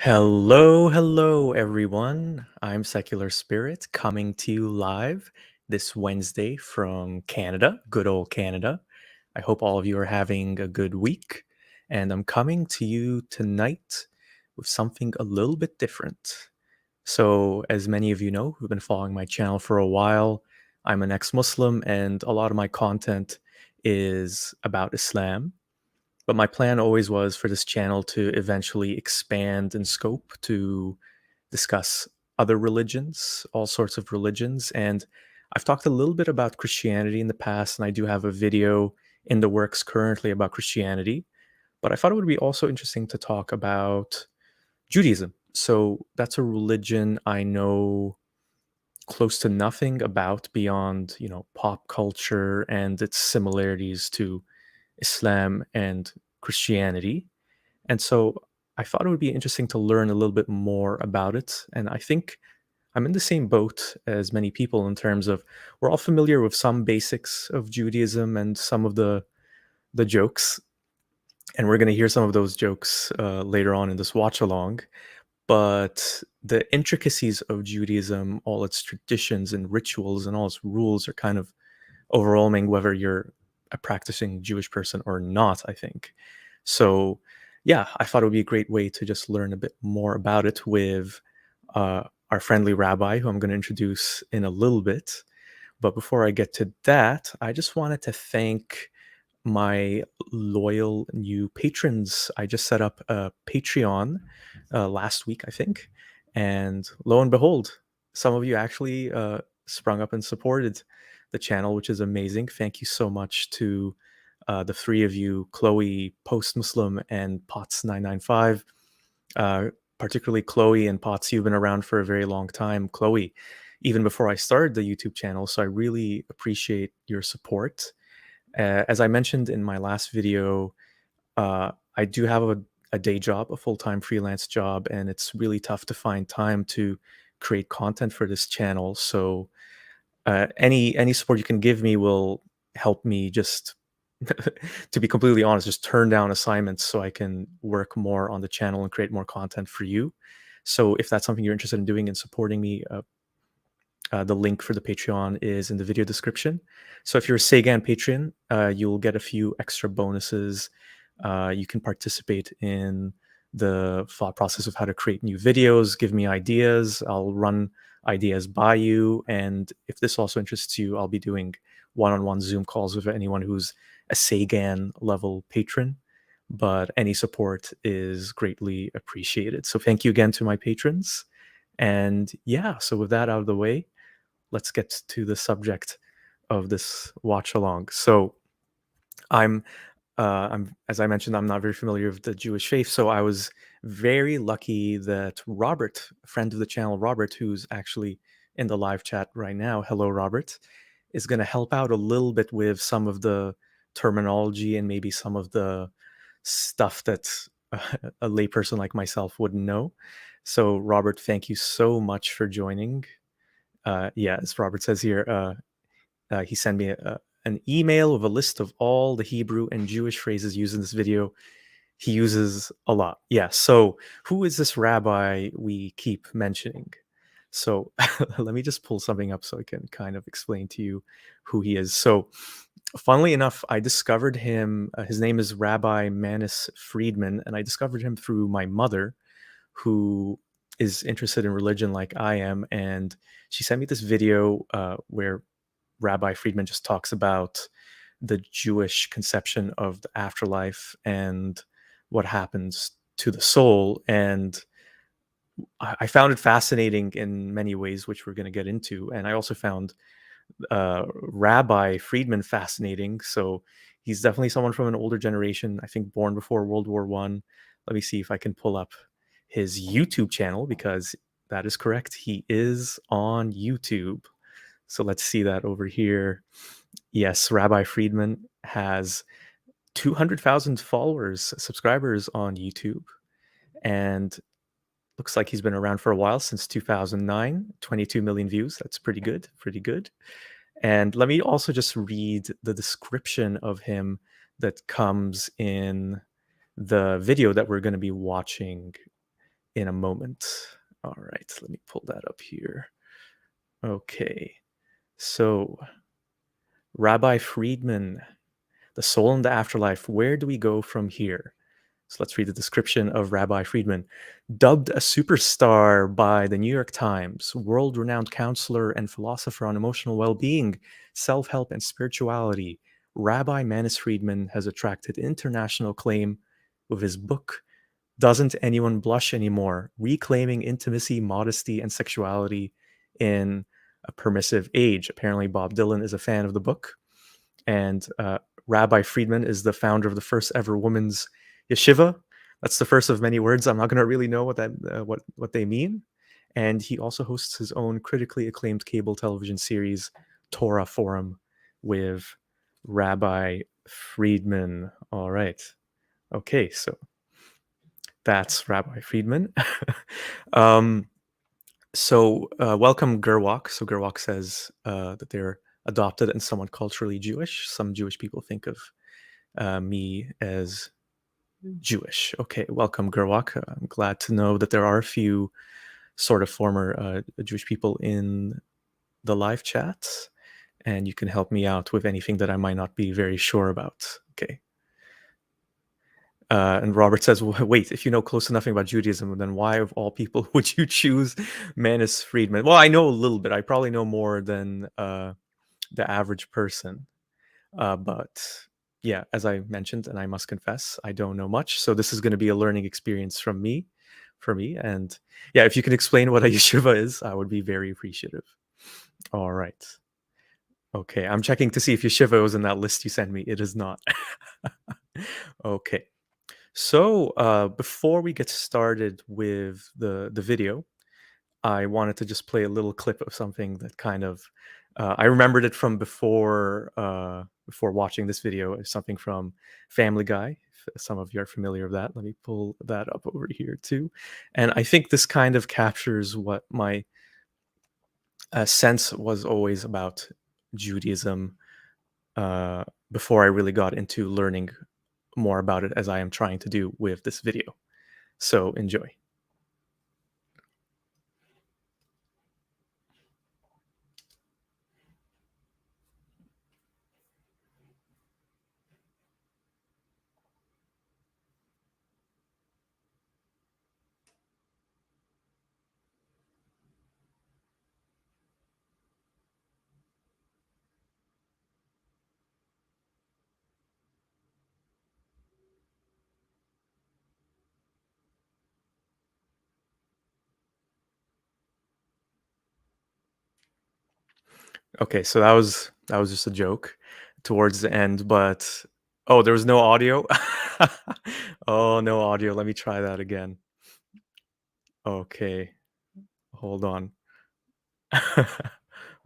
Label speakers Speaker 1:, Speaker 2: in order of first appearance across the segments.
Speaker 1: Hello, everyone. I'm Secular Spirit coming to you live this Wednesday from Canada, good old Canada. I hope all of you are having a good week. And I'm coming to you tonight with something a little bit different. So, as many of you know who've been following my channel for a while, I'm an ex Muslim, and a lot of my content is about Islam. But my plan always was for this channel to eventually expand in scope to discuss other religions, all sorts of religions. And I've talked a little bit about Christianity in the past, and I do have a video in the works currently about Christianity. But I thought it would be also interesting to talk about Judaism. So that's a religion I know close to nothing about beyond, pop culture and its similarities to Islam and Christianity. And so I thought it would be interesting to learn a little bit more about it. And I think I'm in the same boat as many people in terms of we're all familiar with some basics of Judaism and some of the jokes. And we're going to hear some of those jokes later on in this watch along. But the intricacies of Judaism, all its traditions and rituals and all its rules are kind of overwhelming, whether you're a practicing Jewish person or not, I think. So, yeah, I thought it would be a great way to just learn a bit more about it with our friendly rabbi, who I'm going to introduce in a little bit. But before I get to that, I just wanted to thank my loyal new patrons. I just set up a Patreon last week, I think. And lo and behold, some of you actually sprung up and supported the channel, which is amazing. Thank you so much to the three of you, Chloe, Post Muslim, and Pots995. Particularly Chloe and Pots, you've been around for a very long time. Chloe, even before I started the YouTube channel, so I really appreciate your support. As I mentioned in my last video, I do have a day job, a full-time freelance job, and it's really tough to find time to create content for this channel. So any support you can give me will help me just to be completely honest, just turn down assignments so I can work more on the channel and create more content for you. So if that's something you're interested in doing and supporting me, the link for the Patreon is in the video description. So if you're a Sagan patron, you'll get a few extra bonuses. You can participate in the thought process of how to create new videos, give me ideas. I'll run ideas by you. And if this also interests you, I'll be doing one-on-one Zoom calls with anyone who's a Sagan level patron. But any support is greatly appreciated. So thank you again to my patrons. And yeah, so with that out of the way, let's get to the subject of this watch along. So I'm as I mentioned, I'm not very familiar with the Jewish faith, so I was very lucky that Robert, a friend of the channel, Robert, who's actually in the live chat right now, hello Robert, is going to help out a little bit with some of the terminology and maybe some of the stuff that a layperson like myself wouldn't know. So Robert, thank you so much for joining. Yeah, as Robert says here, he sent me an email with a list of all the Hebrew and Jewish phrases used in this video. He uses a lot. Yeah, so who is this rabbi we keep mentioning? So let me just pull something up so I can kind of explain to you who he is. So funnily enough, I discovered him. His name is Rabbi Manis Friedman, and I discovered him through my mother, who is interested in religion like I am. And she sent me this video where Rabbi Friedman just talks about the Jewish conception of the afterlife and what happens to the soul. And I found it fascinating in many ways, which we're going to get into. And I also found Rabbi Friedman fascinating. So he's definitely someone from an older generation, I think born before World War I. Let me see if I can pull up his YouTube channel, because that is correct. He is on YouTube. So let's see that over here. Yes, Rabbi Friedman has 200,000 followers, subscribers on YouTube, and looks like he's been around for a while, since 2009, 22 million views. That's pretty good, pretty good. And let me also just read the description of him that comes in the video that we're going to be watching in a moment. All right, let me pull that up here. Okay, so Rabbi Friedman, the soul in the afterlife. Where do we go from here? So let's read the description of Rabbi Friedman. Dubbed a superstar by the New York Times, world renowned counselor and philosopher on emotional well being, self help, and spirituality, Rabbi Manis Friedman has attracted international acclaim with his book, Doesn't Anyone Blush Anymore? Reclaiming Intimacy, Modesty, and Sexuality in a Permissive Age. Apparently, Bob Dylan is a fan of the book. And Rabbi Friedman is the founder of the first ever women's yeshiva. That's the first of many words. I'm not going to really know what they mean. And he also hosts his own critically acclaimed cable television series, Torah Forum, with Rabbi Friedman. All right. Okay, so that's Rabbi Friedman. Welcome Gerwak. So Gerwak says that they're adopted and somewhat culturally Jewish. Some Jewish people think of me as Jewish. Okay, welcome Gerwak. I'm glad to know that there are a few sort of former Jewish people in the live chat, and you can help me out with anything that I might not be very sure about. Okay. And Robert says, wait, if you know close to nothing about Judaism, then why, of all people, would you choose Manis Friedman? Well, I know a little bit. I probably know more than the average person. But yeah, as I mentioned, and I must confess, I don't know much. So this is going to be a learning experience for me. And yeah, if you can explain what a yeshiva is, I would be very appreciative. All right. Okay, I'm checking to see if yeshiva was in that list you sent me. It is not. Okay. So before we get started with the video, I wanted to just play a little clip of something that kind of I remembered it from before watching this video. It's something from Family Guy. If some of you are familiar with that. Let me pull that up over here too. And I think this kind of captures what my sense was always about Judaism uh, before I really got into learning more about it, as I am trying to do with this video. So enjoy. Okay, so that was just a joke towards the end, but oh, there was no audio. Oh, no audio. Let me try that again. Okay, hold on.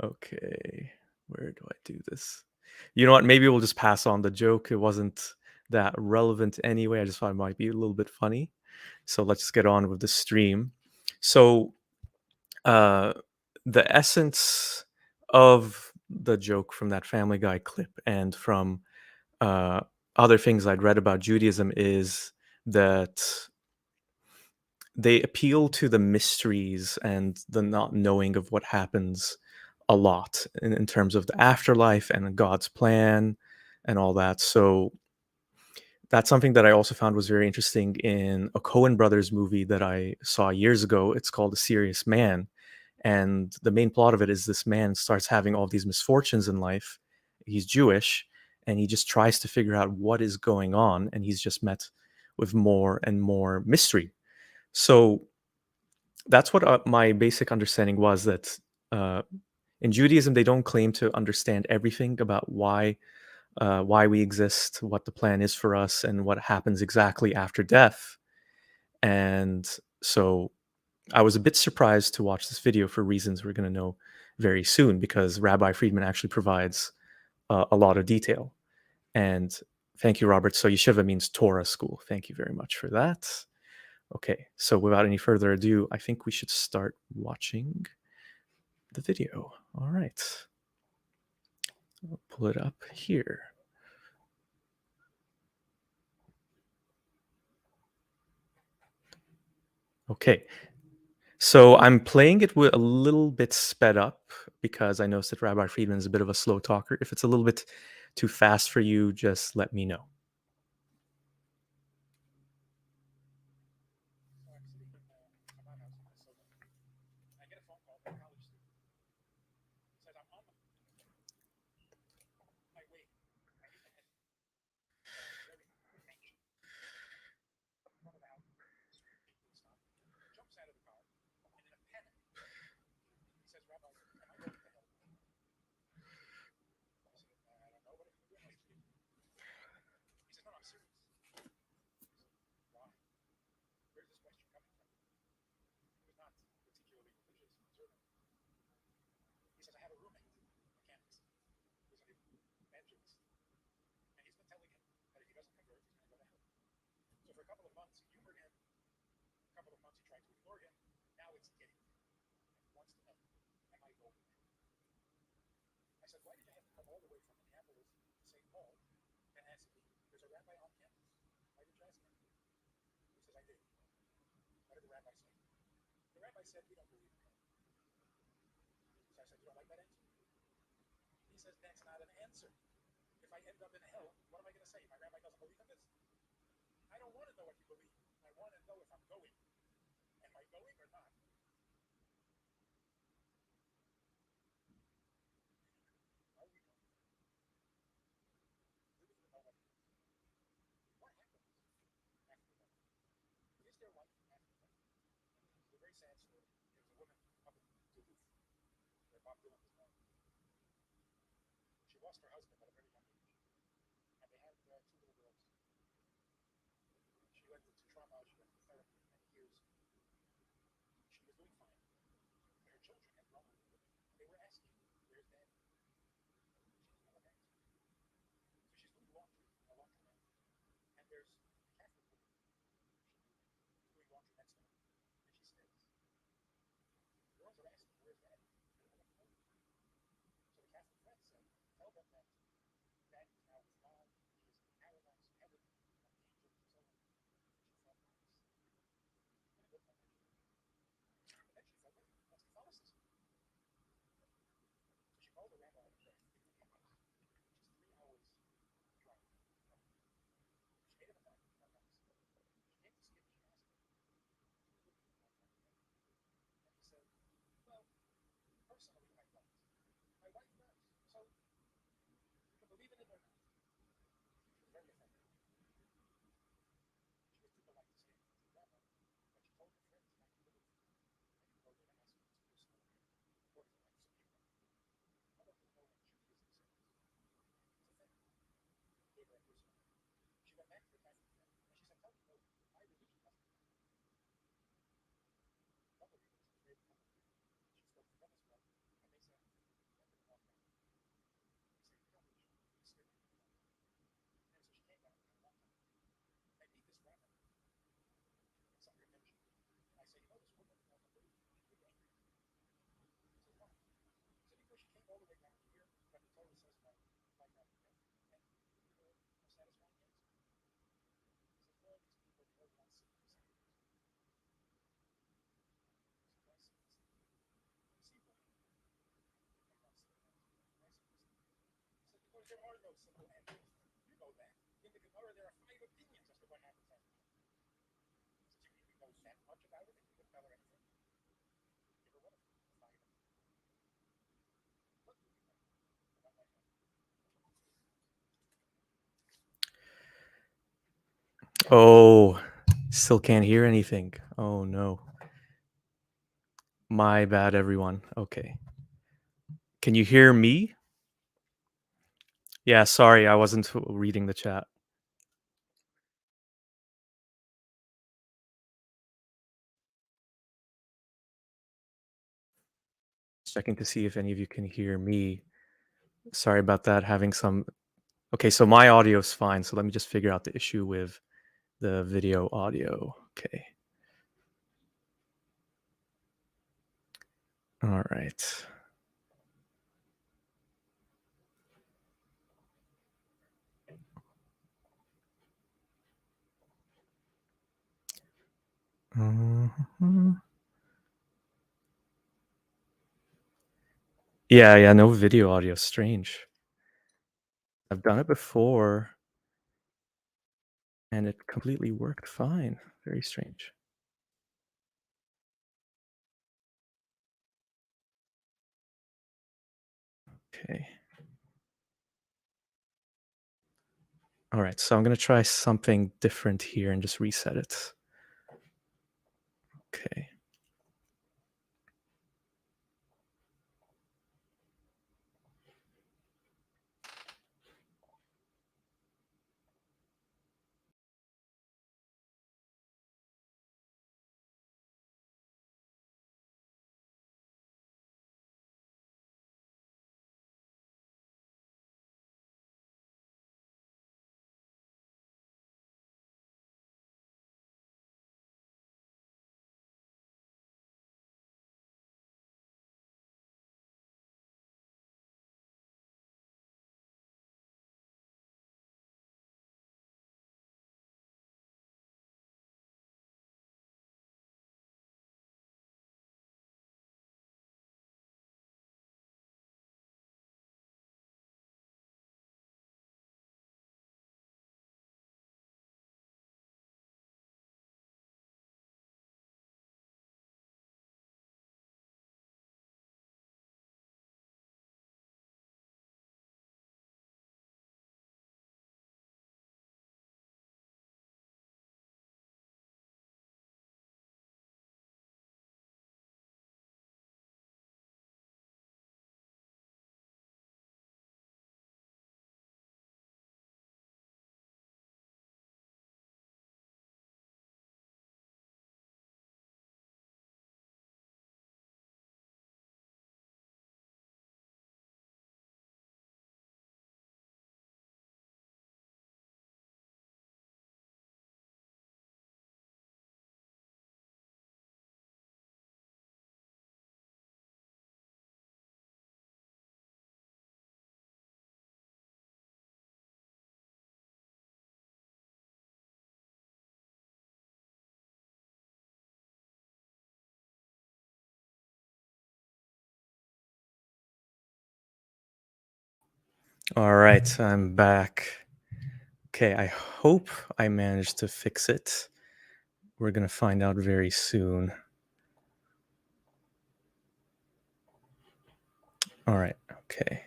Speaker 1: Okay, where do I do this? You know what? Maybe we'll just pass on the joke. It wasn't that relevant anyway. I just thought it might be a little bit funny. So let's just get on with the stream. So uh, the essence of the joke from that Family Guy clip and from uh, other things I'd read about Judaism is that they appeal to the mysteries and the not knowing of what happens a lot in terms of the afterlife and God's plan and all that. So that's something that I also found was very interesting in a Coen Brothers movie that I saw years ago. It's called A Serious Man. And the main plot of it is this man starts having all these misfortunes in life. He's Jewish and he just tries to figure out what is going on. And he's just met with more and more mystery. So that's what my basic understanding was, that uh, in Judaism, they don't claim to understand everything about why we exist, what the plan is for us, and what happens exactly after death. And so I was a bit surprised to watch this video for reasons we're going to know very soon, because Rabbi Friedman actually provides a lot of detail. And thank you, Robert. So yeshiva means Torah school. Thank you very much for that. Okay, so without any further ado, I think we should start watching the video. All right. I'll pull it up here. Okay. So I'm playing it with a little bit sped up because I noticed that Rabbi Friedman is a bit of a slow talker. If it's a little bit too fast for you, just let me know. Oh, still can't hear anything. Oh no. My bad, everyone. Okay. Can you hear me? Yeah, sorry, I wasn't reading the chat. Checking to see if any of you can hear me. Sorry about that. Having some. Okay, so my audio is fine. So let me just figure out the issue with the video audio. Okay. All right. Mhm. Yeah, no video audio. Strange. I've done it before and it completely worked fine. Very strange. Okay. All right. So I'm going to try something different here and just reset it. Okay. All right. I'm back. Okay. I hope I managed to fix it. We're going to find out very soon. All right. Okay.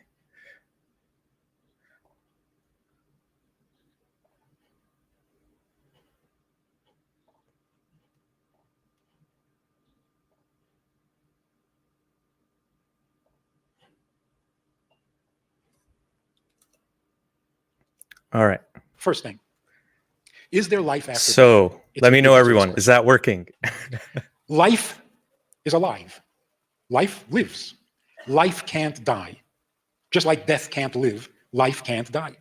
Speaker 1: All right.
Speaker 2: First thing, is there life after death?
Speaker 1: So
Speaker 2: It's
Speaker 1: let
Speaker 2: a
Speaker 1: me know,
Speaker 2: ridiculous
Speaker 1: everyone. Is
Speaker 2: question.
Speaker 1: that working?
Speaker 2: Life is alive. Life lives. Life can't die. Just like death can't live, life can't die.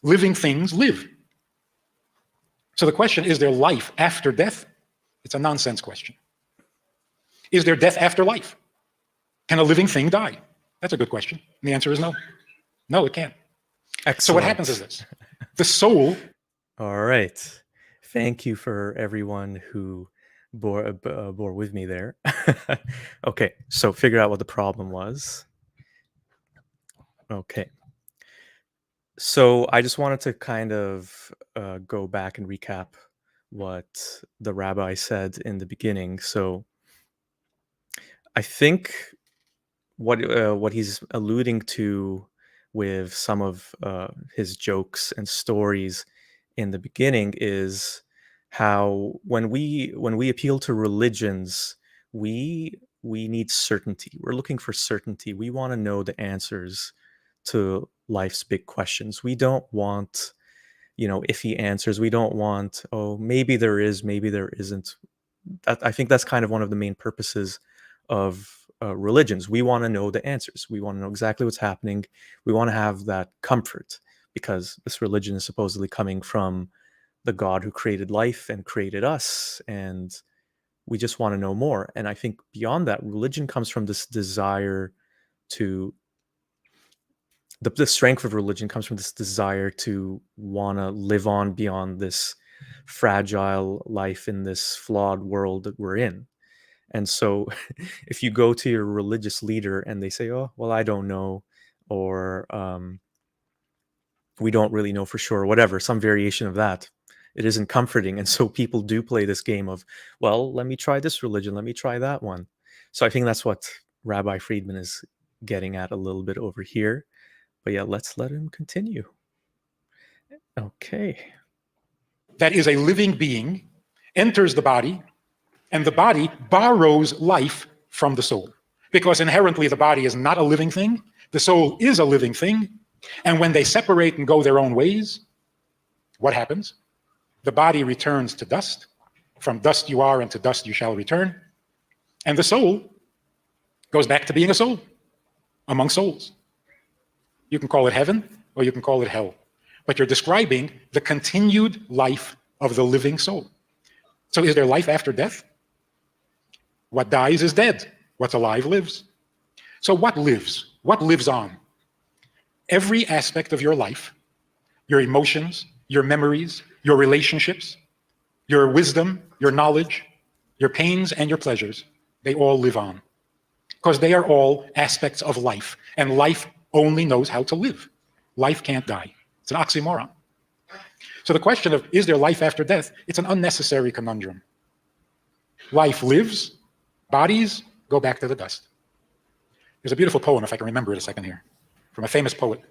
Speaker 2: Living things live. So the question, is there life after death? It's a nonsense question. Is there death after life? Can a living thing die? That's a good question. And the answer is no. No, it can't.
Speaker 1: Excellent.
Speaker 2: So what happens is this. The soul...
Speaker 1: All right. Thank you for everyone who bore with me there. Okay, so figure out what the problem was. Okay. So I just wanted to kind of go back and recap what the rabbi said in the beginning. So I think what he's alluding to with some of his jokes and stories in the beginning is how when we appeal to religions, we need certainty. We're looking for certainty. We want to know the answers to life's big questions. We don't want, iffy answers. We don't want, oh, maybe there is, maybe there isn't. I think that's kind of one of the main purposes of religions. We want to know the answers. We want to know exactly what's happening. We want to have that comfort because this religion is supposedly coming from the God who created life and created us. And we just want to know more. And I think beyond that, religion comes from this desire to, the strength of religion comes from this desire to want to live on beyond this fragile life in this flawed world that we're in. And so if you go to your religious leader and they say, oh, well, I don't know, or we don't really know for sure, whatever, some variation of that, it isn't comforting. And so people do play this game of, well, let me try this religion, let me try that one. So I think that's what Rabbi Friedman is getting at a little bit over here. But yeah, let's let him continue. Okay.
Speaker 2: That is a living being, enters the body, and the body borrows life from the soul. Because inherently the body is not a living thing, the soul is a living thing, and when they separate and go their own ways, what happens? The body returns to dust. From dust you are, and to dust you shall return. And the soul goes back to being a soul among souls. You can call it heaven, or you can call it hell. But you're describing the continued life of the living soul. So is there life after death? What dies is dead. What's alive lives. So what lives? What lives on? Every aspect of your life, your emotions, your memories, your relationships, your wisdom, your knowledge, your pains and your pleasures, they all live on. Because they are all aspects of life. And life only knows how to live. Life can't die. It's an oxymoron. So the question of, is there life after death? It's an unnecessary conundrum. Life lives, bodies go back to the dust. There's a beautiful poem, if I can remember it a second here, from a famous poet.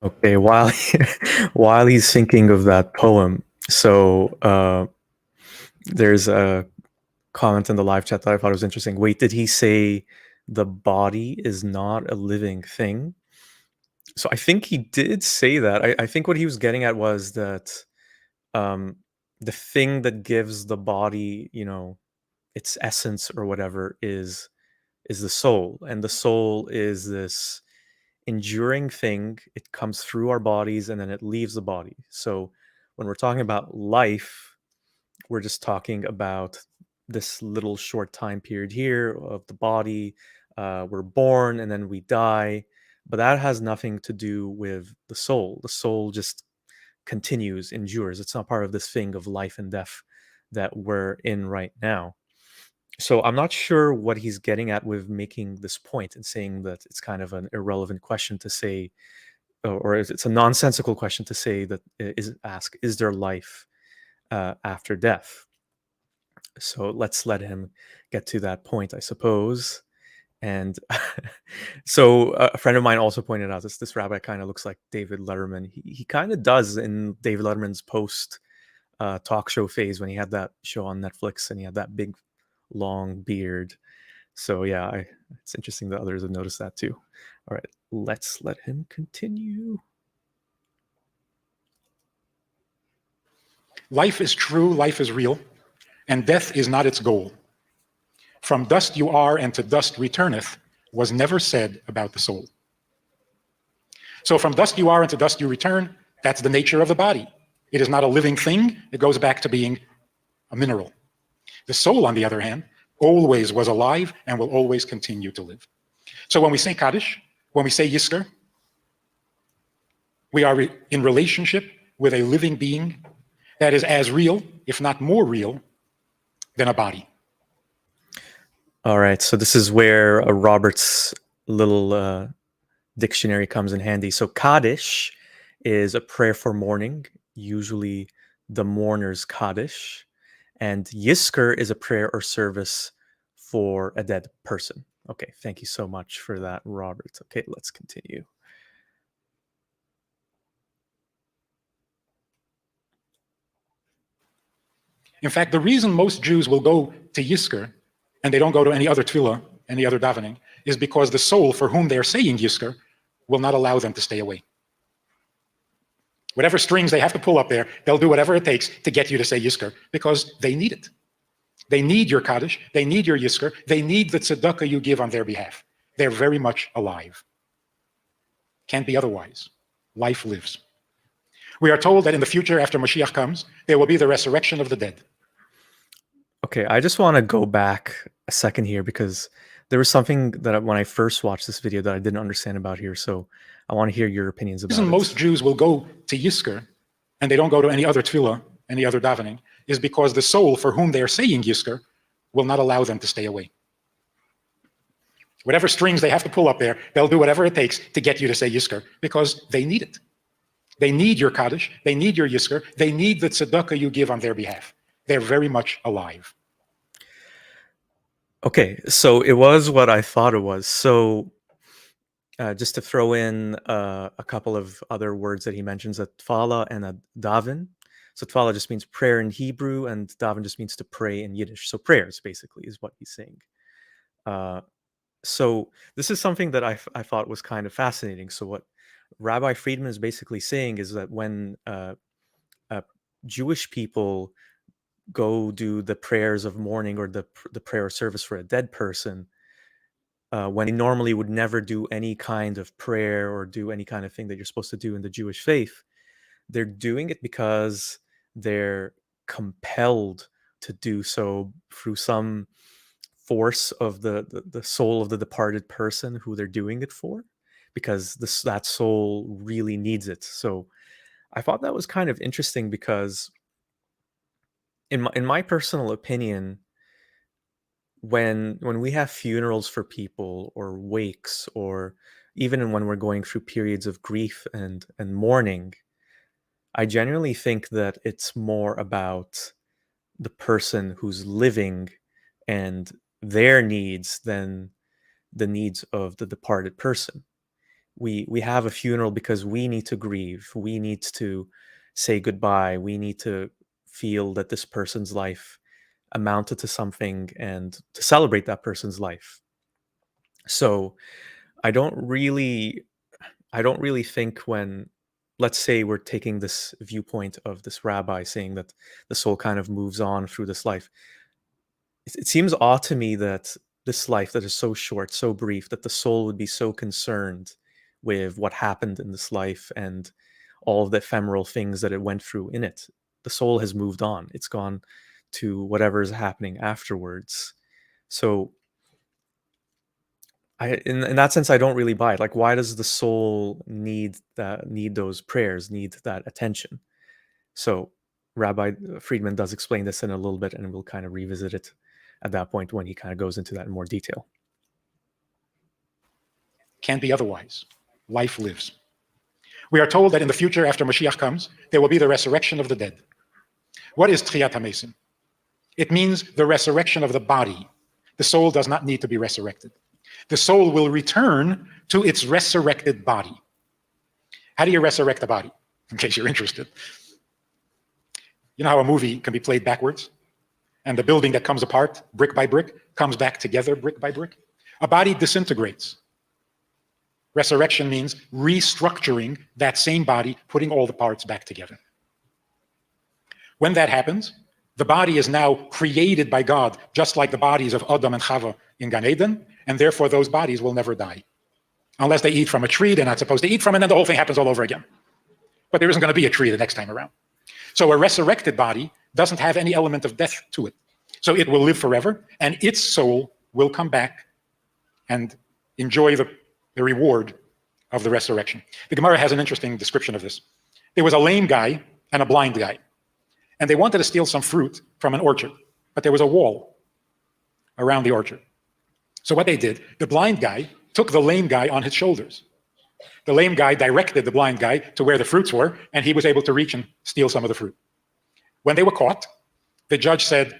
Speaker 1: Okay, while he's thinking of that poem, so there's a comment in the live chat that I thought was interesting. Wait, did he say the body is not a living thing? So I think he did say that. I think what he was getting at was that the thing that gives the body, its essence or whatever is the soul, and the soul is this enduring thing. It comes through our bodies and then it leaves the body. So when we're talking about life, we're just talking about this little short time period here of the body. We're born and then we die, but that has nothing to do with the soul. The soul just continues, endures. It's not part of this thing of life and death that we're in right now. So I'm not sure what he's getting at with making this point and saying that it's kind of an irrelevant question to say, or it's a nonsensical question to say that is there life after death? So let's let him get to that point, I suppose. And so a friend of mine also pointed out this rabbi kind of looks like David Letterman. He kind of does in David Letterman's post talk show phase when he had that show on Netflix and he had that big long beard. So yeah, it's interesting that others have noticed that too. All right, let's let him continue.
Speaker 2: Life is true, life is real, and death is not its goal. From dust you are, and to dust returneth, was never said about the soul. So from dust you are, and to dust you return, that's the nature of the body. It is not a living thing, it goes back to being a mineral. The soul, on the other hand, always was alive and will always continue to live. So when we say Kaddish, when we say Yisker, we are in relationship with a living being that is as real, if not more real, than a body.
Speaker 1: All right, so this is where Robert's little dictionary comes in handy. So Kaddish is a prayer for mourning, usually the mourner's Kaddish. And Yisker is a prayer or service for a dead person. Okay, thank you so much for that, Robert. Okay, let's continue.
Speaker 2: In fact, the reason most Jews will go to Yisker and they don't go to any other tefillah, any other davening, is because the soul for whom they're saying Yisker will not allow them to stay away. Whatever strings they have to pull up there, they'll do whatever it takes to get you to say Yisker because they need it. They need your Kaddish, they need your Yisker, they need the tzedakah you give on their behalf. They're very much alive. Can't be otherwise. Life lives. We are told that in the future, after Mashiach comes, there will be the resurrection of the dead.
Speaker 1: Okay, I just want to go back a second here because there was something that when I first watched this video that I didn't understand about here. So I want to hear your opinions
Speaker 2: The
Speaker 1: about
Speaker 2: reason
Speaker 1: it.
Speaker 2: most Jews will go to Yizkor and they don't go to any other tefillah, any other davening, is because the soul for whom they are saying Yizkor will not allow them to stay away. Whatever strings they have to pull up there, they'll do whatever it takes to get you to say Yizkor because they need it. They need your Kaddish, they need your Yizkor, they need the tzedakah you give on their behalf. They're very much alive.
Speaker 1: Okay, so it was what I thought it was. So just to throw in a couple of other words that he mentions, a tfala and a davin. So tfala just means prayer in Hebrew, and davin just means to pray in Yiddish. So prayers, basically, is what he's saying. So this is something that I thought was kind of fascinating. So what Rabbi Friedman is basically saying is that when Jewish people go do the prayers of mourning or the prayer service for a dead person, when they normally would never do any kind of prayer or do any kind of thing that you're supposed to do in the Jewish faith, they're doing it because they're compelled to do so through some force of the soul of the departed person who they're doing it for, because that soul really needs it. So I thought that was kind of interesting because in my personal opinion, when we have funerals for people or wakes, or even when we're going through periods of grief and mourning, I genuinely think that it's more about the person who's living and their needs than the needs of the departed person. We have a funeral because we need to grieve, we need to say goodbye, we need to feel that this person's life amounted to something and to celebrate that person's life. So I don't really think, when, let's say, we're taking this viewpoint of this rabbi saying that the soul kind of moves on through this life, it seems odd to me that this life that is so short, so brief, that the soul would be so concerned with what happened in this life and all of the ephemeral things that it went through in it. The soul has moved on. It's gone to whatever is happening afterwards. So in that sense, I don't really buy it. Like, why does the soul need those prayers, need that attention? So Rabbi Friedman does explain this in a little bit, and we'll kind of revisit it at that point when he kind of goes into that in more detail.
Speaker 2: Can't be otherwise. Life lives. We are told that in the future, after Mashiach comes, there will be the resurrection of the dead. What is Tchiyat HaMesim? It means the resurrection of the body. The soul does not need to be resurrected. The soul will return to its resurrected body. How do you resurrect a body? In case you're interested. You know how a movie can be played backwards? And the building that comes apart brick by brick comes back together brick by brick? A body disintegrates. Resurrection means restructuring that same body, putting all the parts back together. When that happens, the body is now created by God, just like the bodies of Adam and Chava in Gan Eden, and therefore those bodies will never die. Unless they eat from a tree they're not supposed to eat from, and then the whole thing happens all over again. But there isn't going to be a tree the next time around. So a resurrected body doesn't have any element of death to it. So it will live forever, and its soul will come back and enjoy the reward of the resurrection. The Gemara has an interesting description of this. There was a lame guy and a blind guy, and they wanted to steal some fruit from an orchard, but there was a wall around the orchard. So what they did, the blind guy took the lame guy on his shoulders. The lame guy directed the blind guy to where the fruits were, and he was able to reach and steal some of the fruit. When they were caught, the judge said,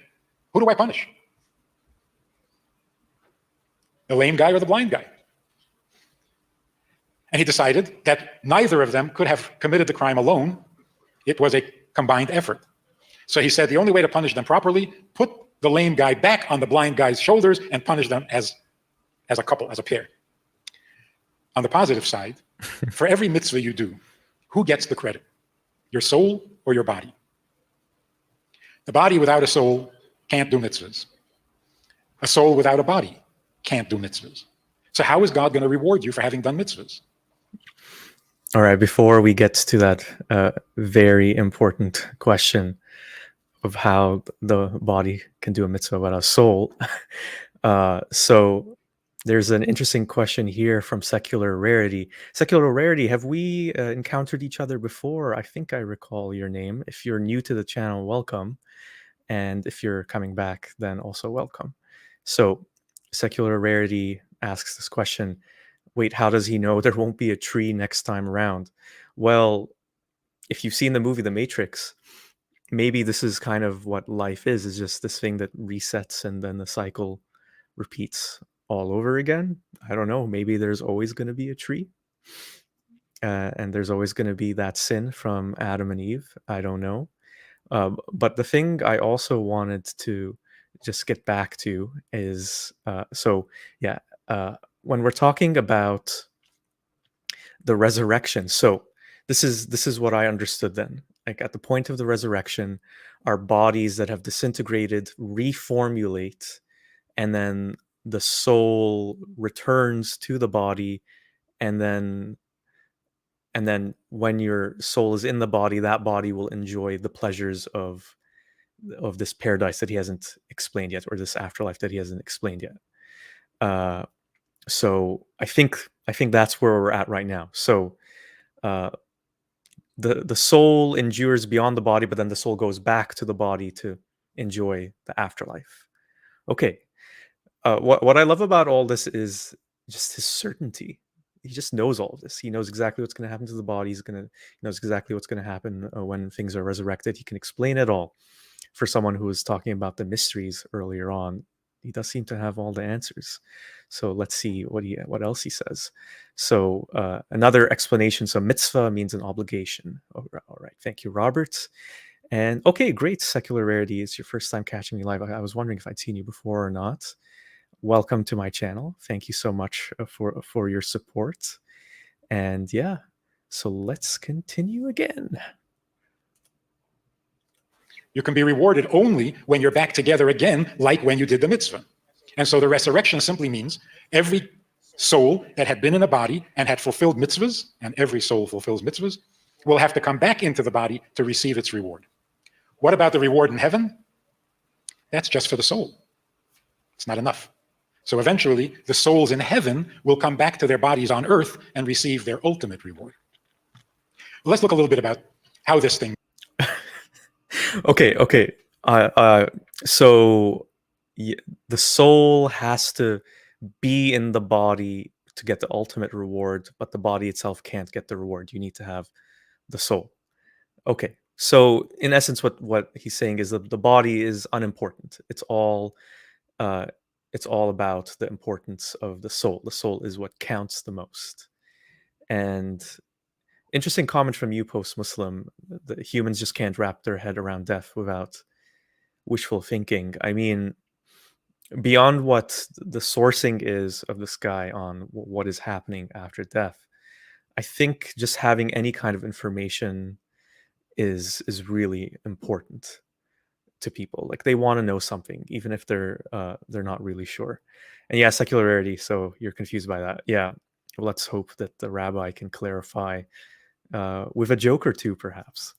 Speaker 2: "Who do I punish? The lame guy or the blind guy?" And he decided that neither of them could have committed the crime alone. It was a combined effort. So he said the only way to punish them properly, put the lame guy back on the blind guy's shoulders and punish them as a couple, as a pair. On the positive side, for every mitzvah you do, who gets the credit? Your soul or your body? The body without a soul can't do mitzvahs. A soul without a body can't do mitzvahs. So how is God going to reward you for having done mitzvahs?
Speaker 1: All right, before we get to that very important question of how the body can do a mitzvah without a soul, so There's an interesting question here from Secular Rarity. Secular Rarity, have we encountered each other before? I think I recall your name. If you're new to the channel, welcome. And if you're coming back, then also welcome. So, Secular Rarity asks this question. Wait, how does he know there won't be a tree next time around? Well, if you've seen the movie The Matrix, maybe this is kind of what life is just this thing that resets and then the cycle repeats all over again. I don't know. Maybe there's always going to be a tree, and there's always going to be that sin from Adam and Eve. I don't know. But the thing I also wanted to just get back to is yeah, when we're talking about the resurrection. So this is what I understood then. Like at the point of the resurrection, our bodies that have disintegrated reformulate, and then the soul returns to the body, and then when your soul is in the body, that body will enjoy the pleasures of this paradise that he hasn't explained yet, or this afterlife that he hasn't explained yet. So I think that's where we're at right now. So uh, the soul endures beyond the body, but then the soul goes back to the body to enjoy the afterlife. Okay. What I love about all this is just his certainty. He just knows all of this. He knows exactly what's going to happen to the body. He knows exactly what's going to happen when things are resurrected. He can explain it all. For someone who was talking about the mysteries earlier on, he does seem to have all the answers. So let's see what else he says. So another explanation. So mitzvah means an obligation. All right. Thank you, Robert. And okay, great. Secular Rarity, it's your first time catching me live. I was wondering if I'd seen you before or not. Welcome to my channel. Thank you so much for your support. And yeah, so let's continue again.
Speaker 2: You can be rewarded only when you're back together again, like when you did the mitzvah. And so the resurrection simply means every soul that had been in a body and had fulfilled mitzvahs, and every soul fulfills mitzvahs, will have to come back into the body to receive its reward. What about the reward in heaven? That's just for the soul. It's not enough. So eventually, the souls in heaven will come back to their bodies on earth and receive their ultimate reward. Let's look a little bit about how this thing.
Speaker 1: Okay. So the soul has to be in the body to get the ultimate reward, but the body itself can't get the reward. You need to have the soul. Okay. So in essence, what he's saying is that the body is unimportant. It's all about the importance of the soul. The soul is what counts the most. And interesting comment from you, post-Muslim. The humans just can't wrap their head around death without wishful thinking. I mean, beyond what the sourcing is of the sky on what is happening after death, I think just having any kind of information is really important to people. Like they want to know something, even if they're not really sure. And yeah, Secular Rarity. So you're confused by that. Yeah. Let's hope that the rabbi can clarify with a joke or two, perhaps.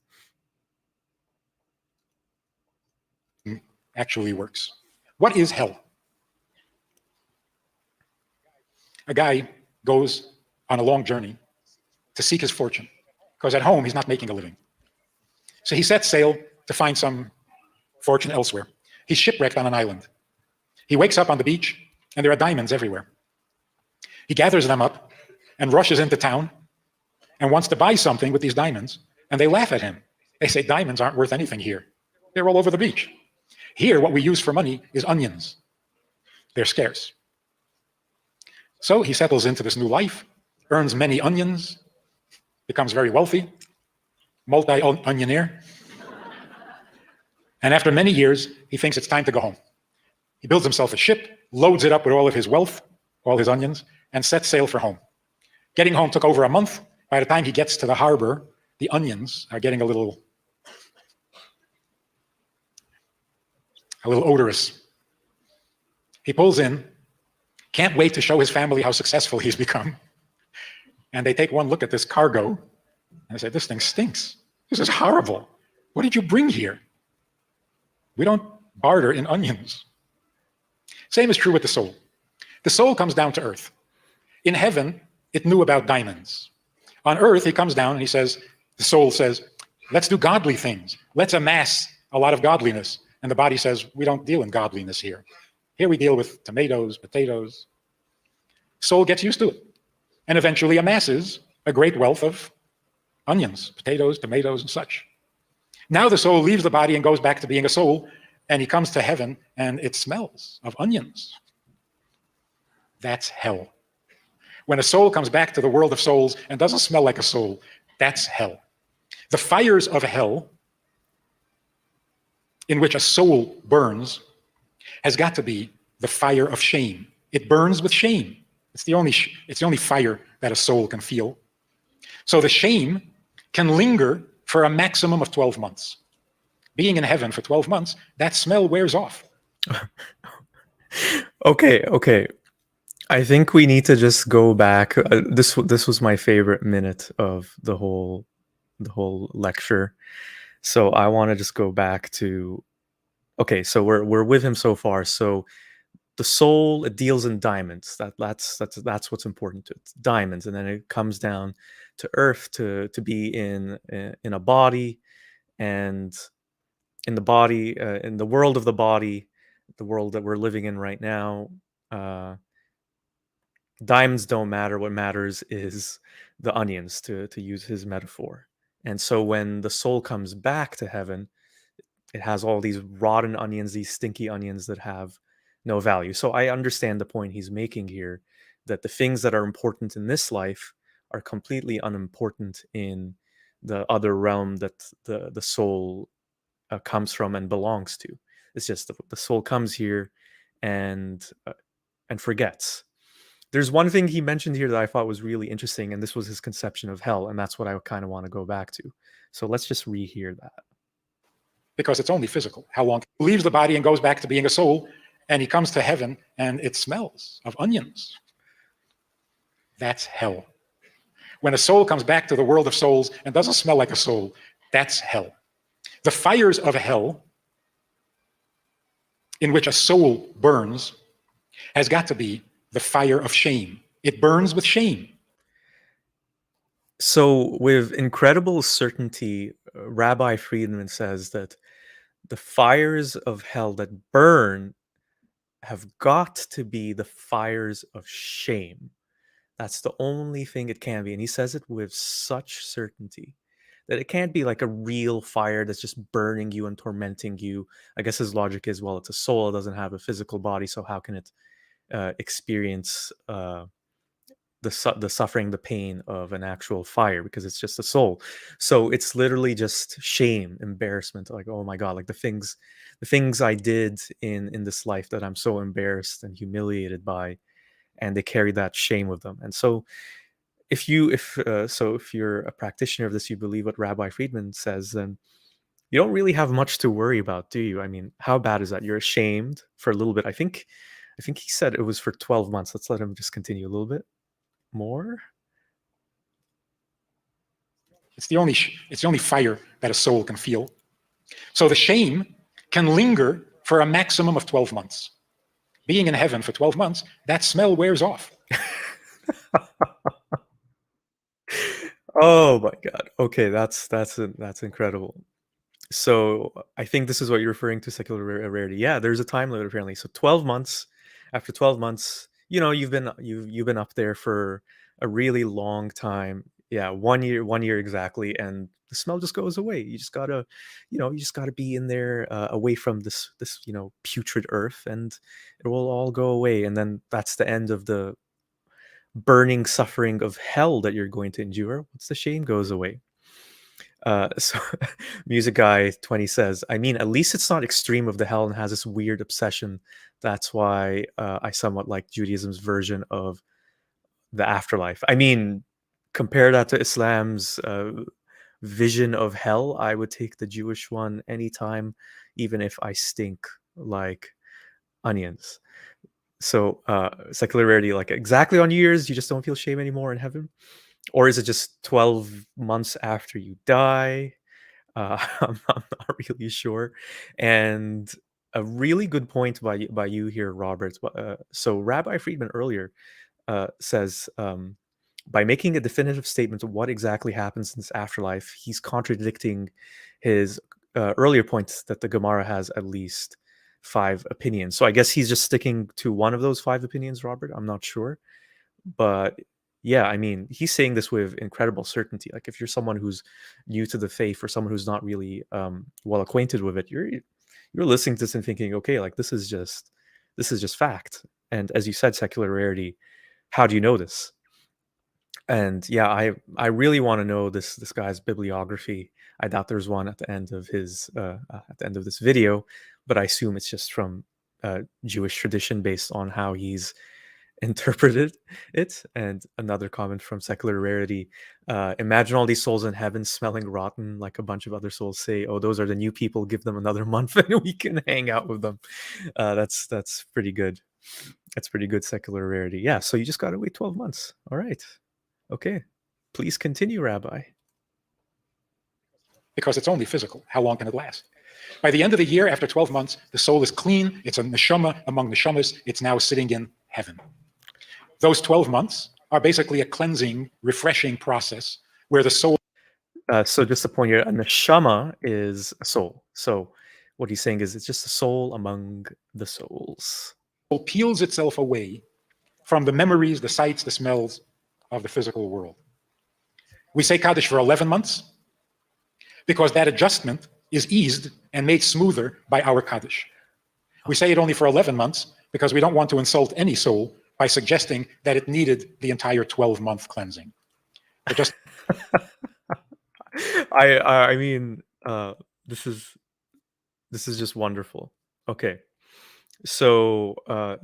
Speaker 2: Actually works. What is hell? A guy goes on a long journey to seek his fortune, because at home he's not making a living. So he sets sail to find some fortune elsewhere. He's shipwrecked on an island. He wakes up on the beach and there are diamonds everywhere. He gathers them up and rushes into town and wants to buy something with these diamonds, and they laugh at him. They say diamonds aren't worth anything here. They're all over the beach. Here, what we use for money is onions. They're scarce. So he settles into this new life, earns many onions, becomes very wealthy, multi-onionaire. And after many years, he thinks it's time to go home. He builds himself a ship, loads it up with all of his wealth, all his onions, and sets sail for home. Getting home took over a month. By the time he gets to the harbor, the onions are getting a little odorous. He pulls in, can't wait to show his family how successful he's become. And they take one look at this cargo, and they say, this thing stinks. This is horrible. What did you bring here? We don't barter in onions. Same is true with the soul. The soul comes down to earth. In heaven, it knew about diamonds. On earth, he comes down and he says, the soul says, let's do godly things. Let's amass a lot of godliness. And the body says, we don't deal in godliness here. Here we deal with tomatoes, potatoes. Soul gets used to it and eventually amasses a great wealth of onions, potatoes, tomatoes, and such. Now the soul leaves the body and goes back to being a soul, and he comes to heaven and it smells of onions. That's hell. When a soul comes back to the world of souls and doesn't smell like a soul, that's hell. The fires of hell in which a soul burns has got to be the fire of shame. It burns with shame. It's the only fire that a soul can feel. So the shame can linger for a maximum of 12 months. Being in heaven for 12 months, that smell wears off.
Speaker 1: Okay. I think we need to just go back. This was my favorite minute of the whole lecture. So I want to just go back to, okay, so we're with him so far. So the soul, it deals in diamonds. That's what's important to it. It's diamonds, and then it comes down to earth to be in a body, and in the body, in the world of the body, the world that we're living in right now. Diamonds don't matter. What matters is the onions, to use his metaphor. And so when the soul comes back to heaven, it has all these rotten onions, these stinky onions that have no value. So I understand the point he's making here, that the things that are important in this life are completely unimportant in the other realm that the soul comes from and belongs to. It's just the soul comes here and forgets. There's one thing he mentioned here that I thought was really interesting, and this was his conception of hell, and that's what I kind of want to go back to. So let's just rehear that.
Speaker 2: Because it's only physical. How long? He leaves the body and goes back to being a soul, and he comes to heaven, and it smells of onions. That's hell. When a soul comes back to the world of souls and doesn't smell like a soul, that's hell. The fires of hell in which a soul burns has got to be the fire of shame. It burns with shame.
Speaker 1: So with incredible certainty, Rabbi Friedman says that the fires of hell that burn have got to be the fires of shame. That's the only thing it can be. And he says it with such certainty that it can't be like a real fire that's just burning you and tormenting you. I guess his logic is, well, it's a soul, it doesn't have a physical body, so how can it experience the suffering, the pain of an actual fire, because it's just a soul. So it's literally just shame, embarrassment, like, oh my god, like the things I did in this life that I'm so embarrassed and humiliated by, and they carry that shame with them. And so if you're a practitioner of this, you believe what Rabbi Friedman says, then you don't really have much to worry about, do you? I mean, how bad is that? You're ashamed for a little bit. I think he said it was for 12 months. Let's let him just continue a little bit more.
Speaker 2: It's the only fire that a soul can feel. So the shame can linger for a maximum of 12 months. Being in heaven for 12 months, that smell wears off.
Speaker 1: Oh my god. Okay, that's incredible. So I think this is what you're referring to, secular rarity. Yeah, there's a time limit apparently. So 12 months. After 12 months, you've been up there for a really long time. Yeah, 1 year exactly, and the smell just goes away. You just gotta be in there, away from this putrid earth, and it will all go away. And then that's the end of the burning suffering of hell that you're going to endure. Once the shame goes away. So Music Guy 20 says, I mean, at least it's not extreme of the hell and has this weird obsession. That's why I somewhat like Judaism's version of the afterlife. I mean, compare that to Islam's vision of hell. I would take the Jewish one anytime, even if I stink like onions. So secular rarity, like exactly on New Year's, you just don't feel shame anymore in heaven? Or is it just 12 months after you die? I'm not really sure. And a really good point by you here, Robert. So Rabbi Friedman earlier says, by making a definitive statement of what exactly happens in this afterlife, he's contradicting his earlier points that the Gemara has at least 5 opinions. So I guess he's just sticking to one of those 5 opinions, Robert. I'm not sure. But yeah, I mean, he's saying this with incredible certainty. Like if you're someone who's new to the faith or someone who's not really well acquainted with it, you're listening to this and thinking, okay, like this is just fact. And as you said, secular rarity, how do you know this? And yeah, I really want to know this guy's bibliography. I doubt there's one at the end of his at the end of this video, but I assume it's just from Jewish tradition based on how he's interpreted it. And another comment from secular rarity: imagine all these souls in heaven smelling rotten, like a bunch of other souls say, "Oh, those are the new people. Give them another month, and we can hang out with them." That's pretty good. That's pretty good, secular rarity. Yeah. So you just got to wait 12 months. All right. Okay. Please continue, Rabbi.
Speaker 2: Because it's only physical. How long can it last? By the end of the year, after 12 months, the soul is clean. It's a neshama among neshamas. It's now sitting in heaven. Those 12 months are basically a cleansing, refreshing process where the soul.
Speaker 1: So just to point here, a neshama is a soul. So what he's saying is it's just a soul among the souls.
Speaker 2: Peels itself away from the memories, the sights, the smells of the physical world. We say Kaddish for 11 months because that adjustment is eased and made smoother by our Kaddish. We say it only for 11 months because we don't want to insult any soul by suggesting that it needed the entire 12-month cleansing. But just
Speaker 1: I mean, this is just wonderful. Okay. So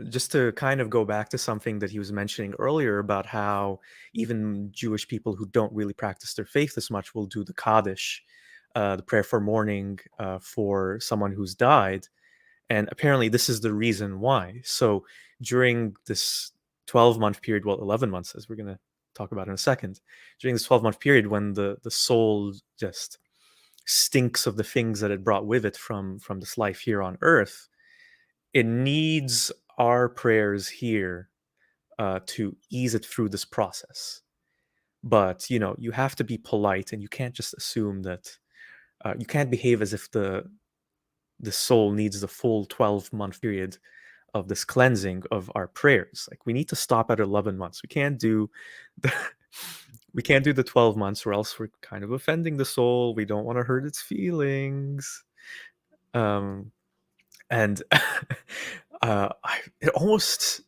Speaker 1: just to kind of go back to something that he was mentioning earlier about how even Jewish people who don't really practice their faith as much will do the Kaddish, the prayer for mourning for someone who's died. And apparently this is the reason why. So during this 12-month period, well, 11 months, as we're going to talk about in a second, during this 12-month period when the soul just stinks of the things that it brought with it from this life here on earth, it needs our prayers here to ease it through this process. But you have to be polite, and you can't just assume that you can't behave as if the soul needs the full 12-month period of this cleansing of our prayers. Like we need to stop at 11 months. We can't do the 12 months, or else we're kind of offending the soul. We don't want to hurt its feelings. And it almost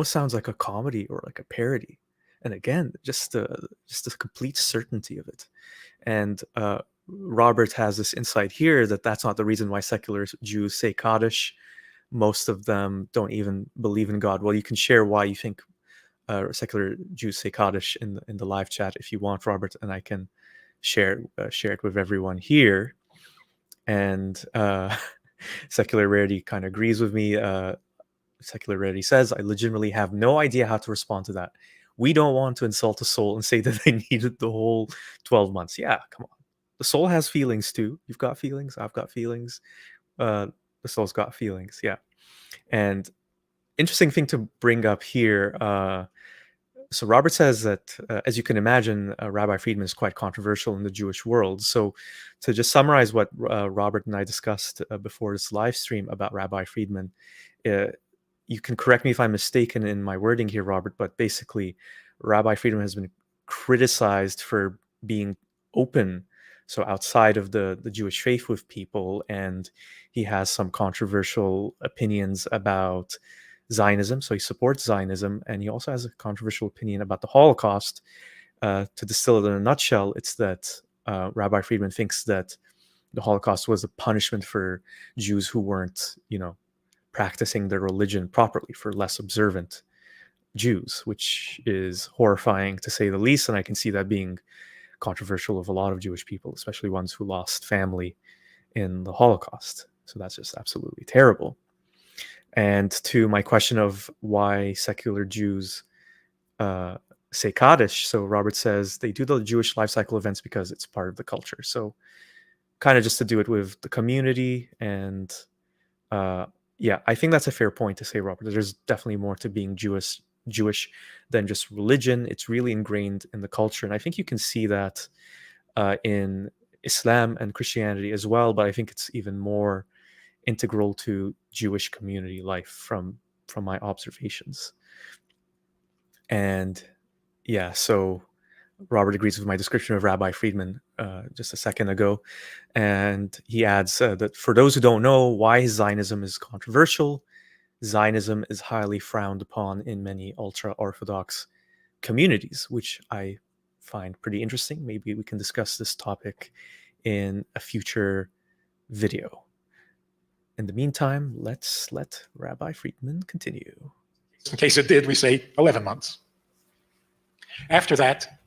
Speaker 1: sounds like a comedy or like a parody. And again, just the complete certainty of it. And Robert has this insight here that that's not the reason why secular Jews say Kaddish. Most of them don't even believe in God. Well, you can share why you think secular Jews say Kaddish in the live chat if you want, Robert, and I can share it with everyone here. And secular rarity kind of agrees with me. Secular rarity says, I legitimately have no idea how to respond to that. We don't want to insult a soul and say that they needed the whole 12 months. Yeah, come on. The soul has feelings too. You've got feelings. I've got feelings. The soul's got feelings. Yeah. And interesting thing to bring up here. So Robert says that, as you can imagine, Rabbi Friedman is quite controversial in the Jewish world. So to just summarize what Robert and I discussed before this live stream about Rabbi Friedman, you can correct me if I'm mistaken in my wording here, Robert, but basically Rabbi Friedman has been criticized for being open, so outside of the Jewish faith with people, and he has some controversial opinions about Zionism. So he supports Zionism, and he also has a controversial opinion about the Holocaust. To distill it in a nutshell, it's that Rabbi Friedman thinks that the Holocaust was a punishment for Jews who weren't, practicing their religion properly, for less observant Jews, which is horrifying to say the least. And I can see that being controversial of a lot of Jewish people, especially ones who lost family in the Holocaust. So that's just absolutely terrible. And to my question of why secular Jews say Kaddish, so Robert says they do the Jewish life cycle events because it's part of the culture. So kind of just to do it with the community and Yeah, I think that's a fair point to say, Robert. There's definitely more to being Jewish than just religion. It's really ingrained in the culture, and I think you can see that in Islam and Christianity as well. But I think it's even more integral to Jewish community life from my observations. And yeah, so Robert agrees with my description of Rabbi Friedman just a second ago. And he adds that for those who don't know why Zionism is controversial, Zionism is highly frowned upon in many ultra Orthodox communities, which I find pretty interesting. Maybe we can discuss this topic in a future video. In the meantime, let's let Rabbi Friedman continue.
Speaker 2: In case it did, we say 11 months. After that,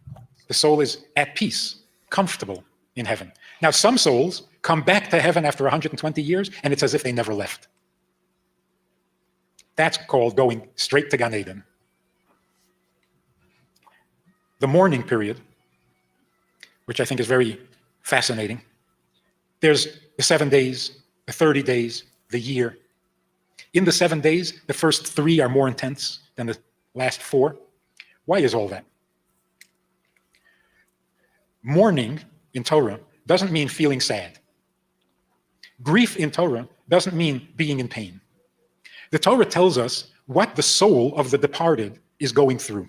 Speaker 2: the soul is at peace, comfortable in heaven. Now, some souls come back to heaven after 120 years, and it's as if they never left. That's called going straight to Gan Eden. The mourning period, which I think is very fascinating, there's the 7 days, the 30 days, the year. In the 7 days, the first 3 are more intense than the last 4. Why is all that? Mourning in Torah doesn't mean feeling sad. Grief in Torah doesn't mean being in pain. The Torah tells us what the soul of the departed is going through.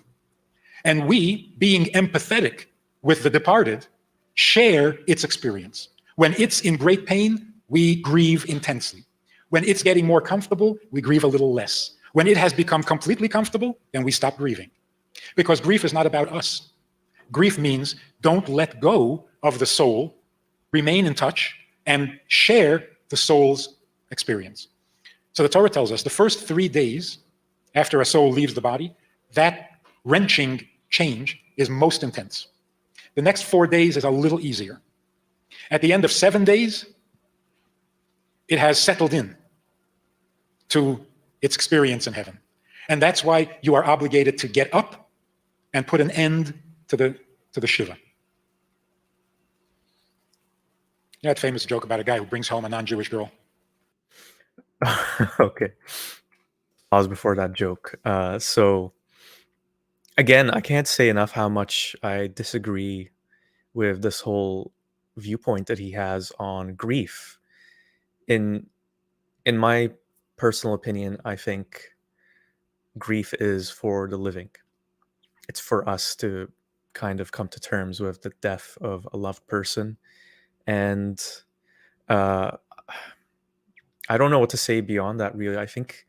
Speaker 2: And we, being empathetic with the departed, share its experience. When it's in great pain, we grieve intensely. When it's getting more comfortable, we grieve a little less. When it has become completely comfortable, then we stop grieving. Because grief is not about us. Grief means don't let go of the soul, remain in touch, and share the soul's experience. So the Torah tells us the first 3 days after a soul leaves the body, that wrenching change is most intense. The next 4 days is a little easier. At the end of 7 days, it has settled in to its experience in heaven. And that's why you are obligated to get up and put an end to the Shiva. You know that famous joke about a guy who brings home a non-Jewish girl?
Speaker 1: Okay. Pause before that joke. So, again, I can't say enough how much I disagree with this whole viewpoint that he has on grief. In my personal opinion, I think grief is for the living. It's for us to kind of come to terms with the death of a loved person. And uh, I don't know what to say beyond that, really. I think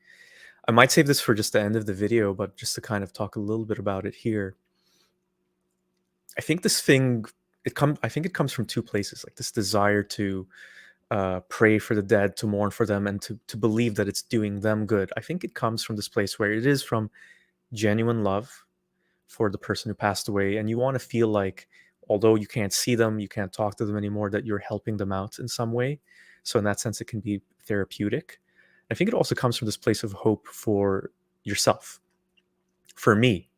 Speaker 1: I might save this for just the end of the video, but just to kind of talk a little bit about it here. I think this thing, I think it comes from 2 places, like this desire to pray for the dead, to mourn for them, and to believe that it's doing them good. I think it comes from this place where it is from genuine love for the person who passed away, and you want to feel like, although you can't see them, you can't talk to them anymore, that you're helping them out in some way. So in that sense, it can be therapeutic. I think it also comes from this place of hope for yourself, for me.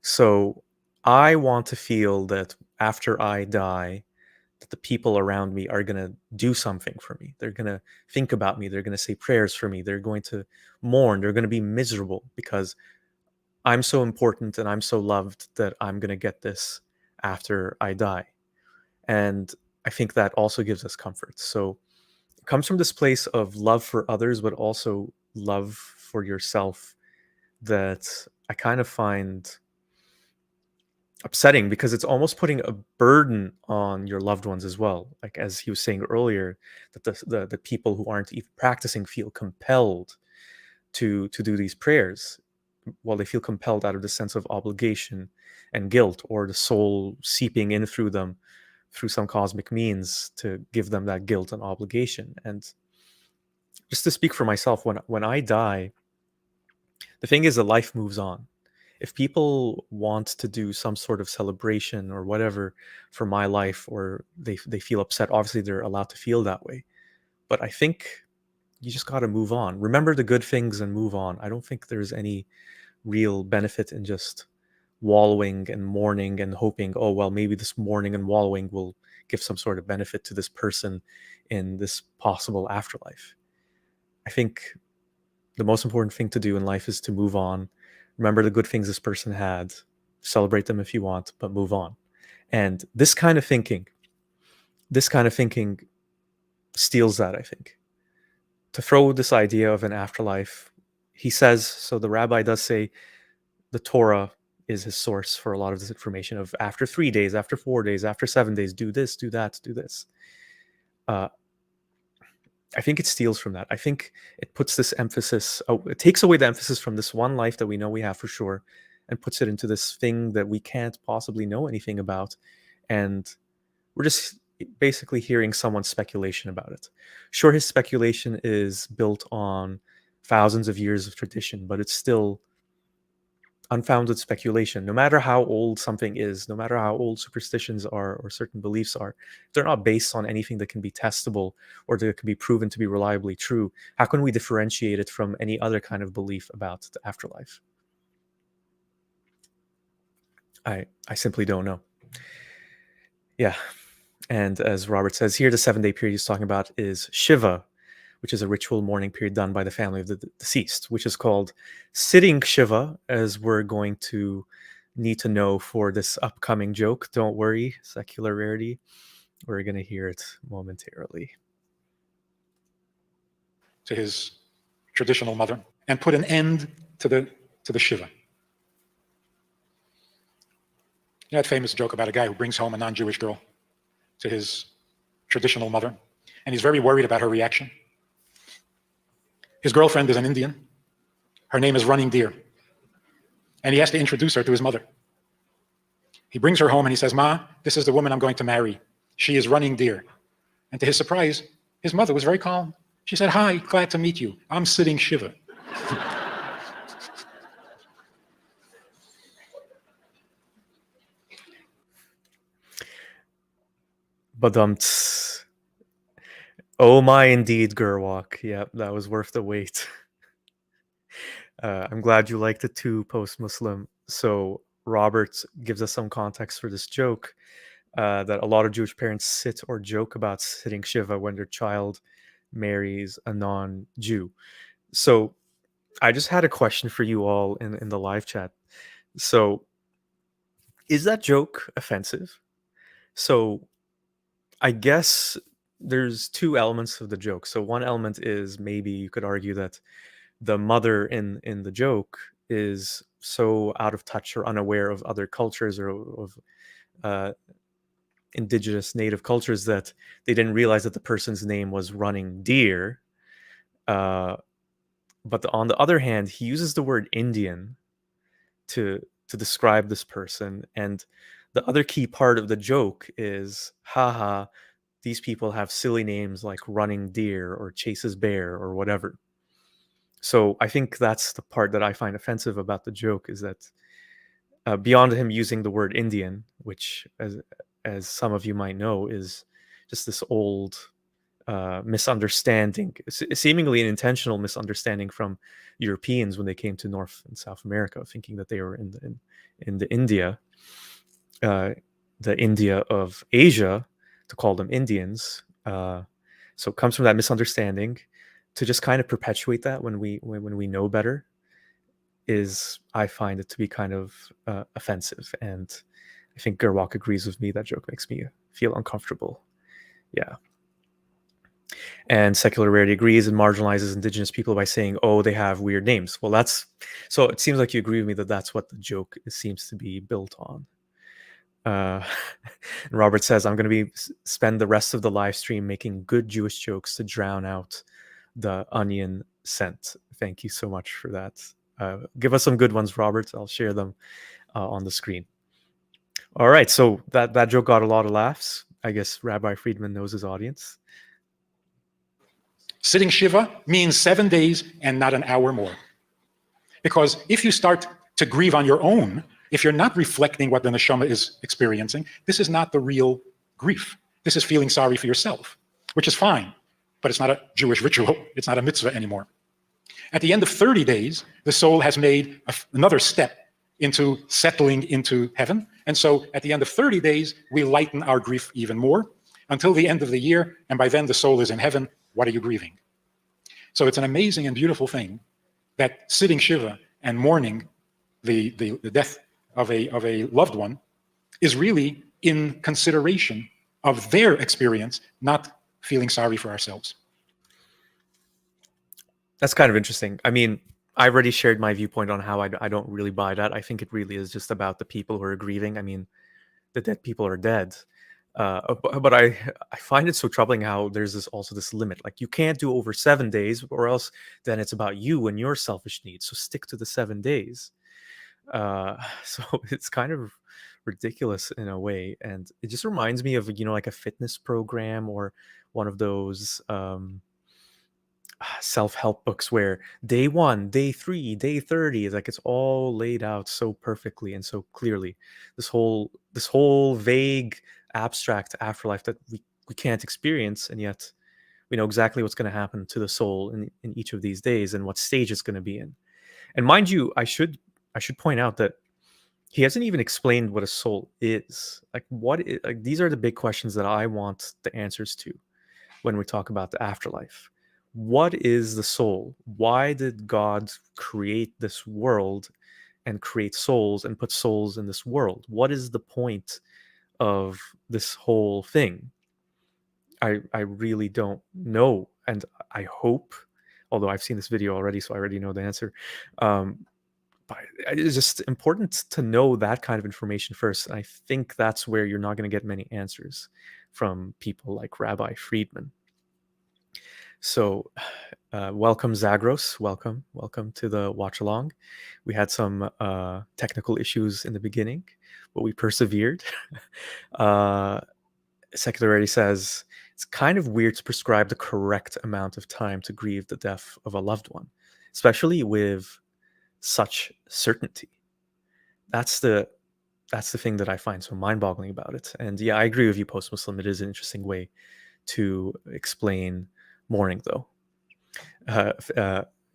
Speaker 1: So I want to feel that after I die, that the people around me are going to do something for me. They're going to think about me. They're going to say prayers for me. They're going to mourn. They're going to be miserable because I'm so important and I'm so loved that I'm going to get this after I die. And I think that also gives us comfort. So it comes from this place of love for others, but also love for yourself that I kind of find upsetting, because it's almost putting a burden on your loved ones as well. Like, as he was saying earlier, that the people who aren't even practicing feel compelled to do these prayers. Well, they feel compelled out of the sense of obligation and guilt, or the soul seeping in through them through some cosmic means to give them that guilt and obligation. And just to speak for myself, when I die, the thing is that life moves on. If people want to do some sort of celebration or whatever for my life, or they feel upset, obviously they're allowed to feel that way. But I think you just got to move on. Remember the good things and move on. I don't think there's any real benefit in just wallowing and mourning and hoping, oh, well, maybe this mourning and wallowing will give some sort of benefit to this person in this possible afterlife. I think the most important thing to do in life is to move on. Remember the good things this person had, celebrate them if you want, but move on. And this kind of thinking steals that, I think. To throw this idea of an afterlife, he says, so the rabbi does say the Torah is his source for a lot of this information of after 3 days, after 4 days, after 7 days, do this, do that, do this. I think it steals from that. I think it puts this emphasis, it takes away the emphasis from this one life that we know we have for sure and puts it into this thing that we can't possibly know anything about. And we're just basically hearing someone's speculation about it. Sure, his speculation is built on thousands of years of tradition, but it's still unfounded speculation. No matter how old something is, no matter how old superstitions are or certain beliefs are, they're not based on anything that can be testable or that can be proven to be reliably true. How can we differentiate it from any other kind of belief about the afterlife? I simply don't know. Yeah. And as Robert says here, the 7-day period he's talking about is Shiva, which is a ritual mourning period done by the family of the deceased, which is called sitting Shiva, as we're going to need to know for this upcoming joke. Don't worry, secular rarity. We're going to hear it momentarily.
Speaker 2: To his traditional mother and put an end to the Shiva. You know that famous joke about a guy who brings home a non-Jewish girl to his traditional mother, and he's very worried about her reaction. His girlfriend is an Indian. Her name is Running Deer. And he has to introduce her to his mother. He brings her home and he says, "Ma, this is the woman I'm going to marry. She is Running Deer." And to his surprise, his mother was very calm. She said, "Hi, glad to meet you. I'm sitting Shiva."
Speaker 1: Badumts. Oh my, indeed, Gerwalk. Yep, that was worth the wait. I'm glad you liked it too, post-Muslim. So Robert gives us some context for this joke, that a lot of Jewish parents sit or joke about sitting Shiva when their child marries a non-Jew. So I just had a question for you all in the live chat. So is that joke offensive? So I guess there's two elements of the joke. So one element is maybe you could argue that the mother in the joke is so out of touch or unaware of other cultures or of indigenous native cultures that they didn't realize that the person's name was Running Deer. But on the other hand, he uses the word Indian to describe this person. And the other key part of the joke is, haha, these people have silly names like Running Deer or Chases Bear or whatever. So I think that's the part that I find offensive about the joke, is that beyond him using the word Indian, which, as some of you might know, is just this old misunderstanding, seemingly an intentional misunderstanding from Europeans when they came to North and South America, thinking that they were in the India, the India of Asia, to call them Indians. So it comes from that misunderstanding. To just kind of perpetuate that when we know better, is, I find it to be kind of offensive. And I think Gerwalk agrees with me. That joke makes me feel uncomfortable. Yeah. And secular rarity agrees and marginalizes indigenous people by saying, oh, they have weird names. Well, so it seems like you agree with me that that's what the joke seems to be built on. And Robert says, I'm going to spend the rest of the live stream making good Jewish jokes to drown out the onion scent. Thank you so much for that. Give us some good ones, Robert. I'll share them on the screen. All right, so that joke got a lot of laughs. I guess Rabbi Friedman knows his audience.
Speaker 2: Sitting Shiva means 7 days and not an hour more. Because if you start to grieve on your own, if you're not reflecting what the neshama is experiencing, this is not the real grief. This is feeling sorry for yourself, which is fine, but it's not a Jewish ritual. It's not a mitzvah anymore. At the end of 30 days, the soul has made another step into settling into heaven. And so at the end of 30 days, we lighten our grief even more until the end of the year. And by then the soul is in heaven. What are you grieving? So it's an amazing and beautiful thing that sitting Shiva and mourning the death of a loved one is really in consideration of their experience, not feeling sorry for ourselves.
Speaker 1: That's kind of interesting. I mean, I already shared my viewpoint on how I don't really buy that. I think it really is just about the people who are grieving. I mean, the dead people are dead. But I find it so troubling how there's this limit. Like, you can't do over 7 days, or else then it's about you and your selfish needs. So stick to the 7 days. So it's kind of ridiculous in a way, and it just reminds me of, like a fitness program or one of those self-help books where day 1, day 3, day 30 is like, it's all laid out so perfectly and so clearly. This whole vague abstract afterlife that we can't experience, and yet we know exactly what's going to happen to the soul in each of these days and what stage it's going to be in. And mind you, I should point out that he hasn't even explained what a soul is. Like, like, these are the big questions that I want the answers to when we talk about the afterlife. What is the soul? Why did God create this world and create souls and put souls in this world? What is the point of this whole thing? I really don't know. And I hope, although I've seen this video already, so I already know the answer. But it's just important to know that kind of information first. And I think that's where you're not going to get many answers from people like Rabbi Friedman. So, welcome Zagros. Welcome to the watch along. We had some technical issues in the beginning, but we persevered. Secularity says it's kind of weird to prescribe the correct amount of time to grieve the death of a loved one, especially with such certainty. That's the thing that I find so mind-boggling about it. And yeah, I agree with you, post-Muslim. It is an interesting way to explain mourning, though.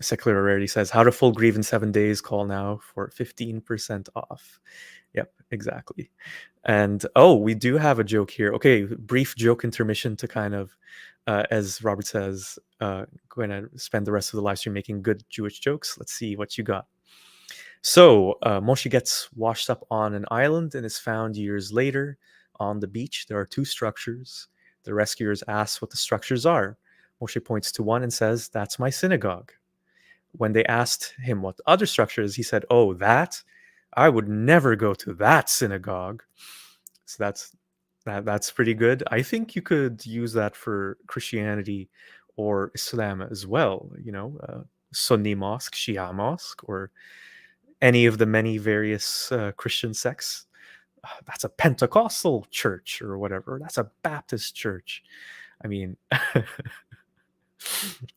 Speaker 1: Secular Rarity says, how to full grieve in 7 days, call now for 15% off. Yep, exactly. And we do have a joke here. Okay, brief joke intermission to kind of, as Robert says, going to spend the rest of the live stream making good Jewish jokes. Let's see what you got. So Moshe gets washed up on an island and is found years later on the beach. There are 2 structures. The rescuers ask what the structures are. Moshe points to one and says, "That's my synagogue." When they asked him what the other structure is, he said, "Oh, that? I would never go to that synagogue." So that's pretty good. I think you could use that for Christianity or Islam as well. Sunni mosque, Shia mosque, or any of the many various Christian sects. That's a Pentecostal church or whatever. That's a Baptist church. I mean,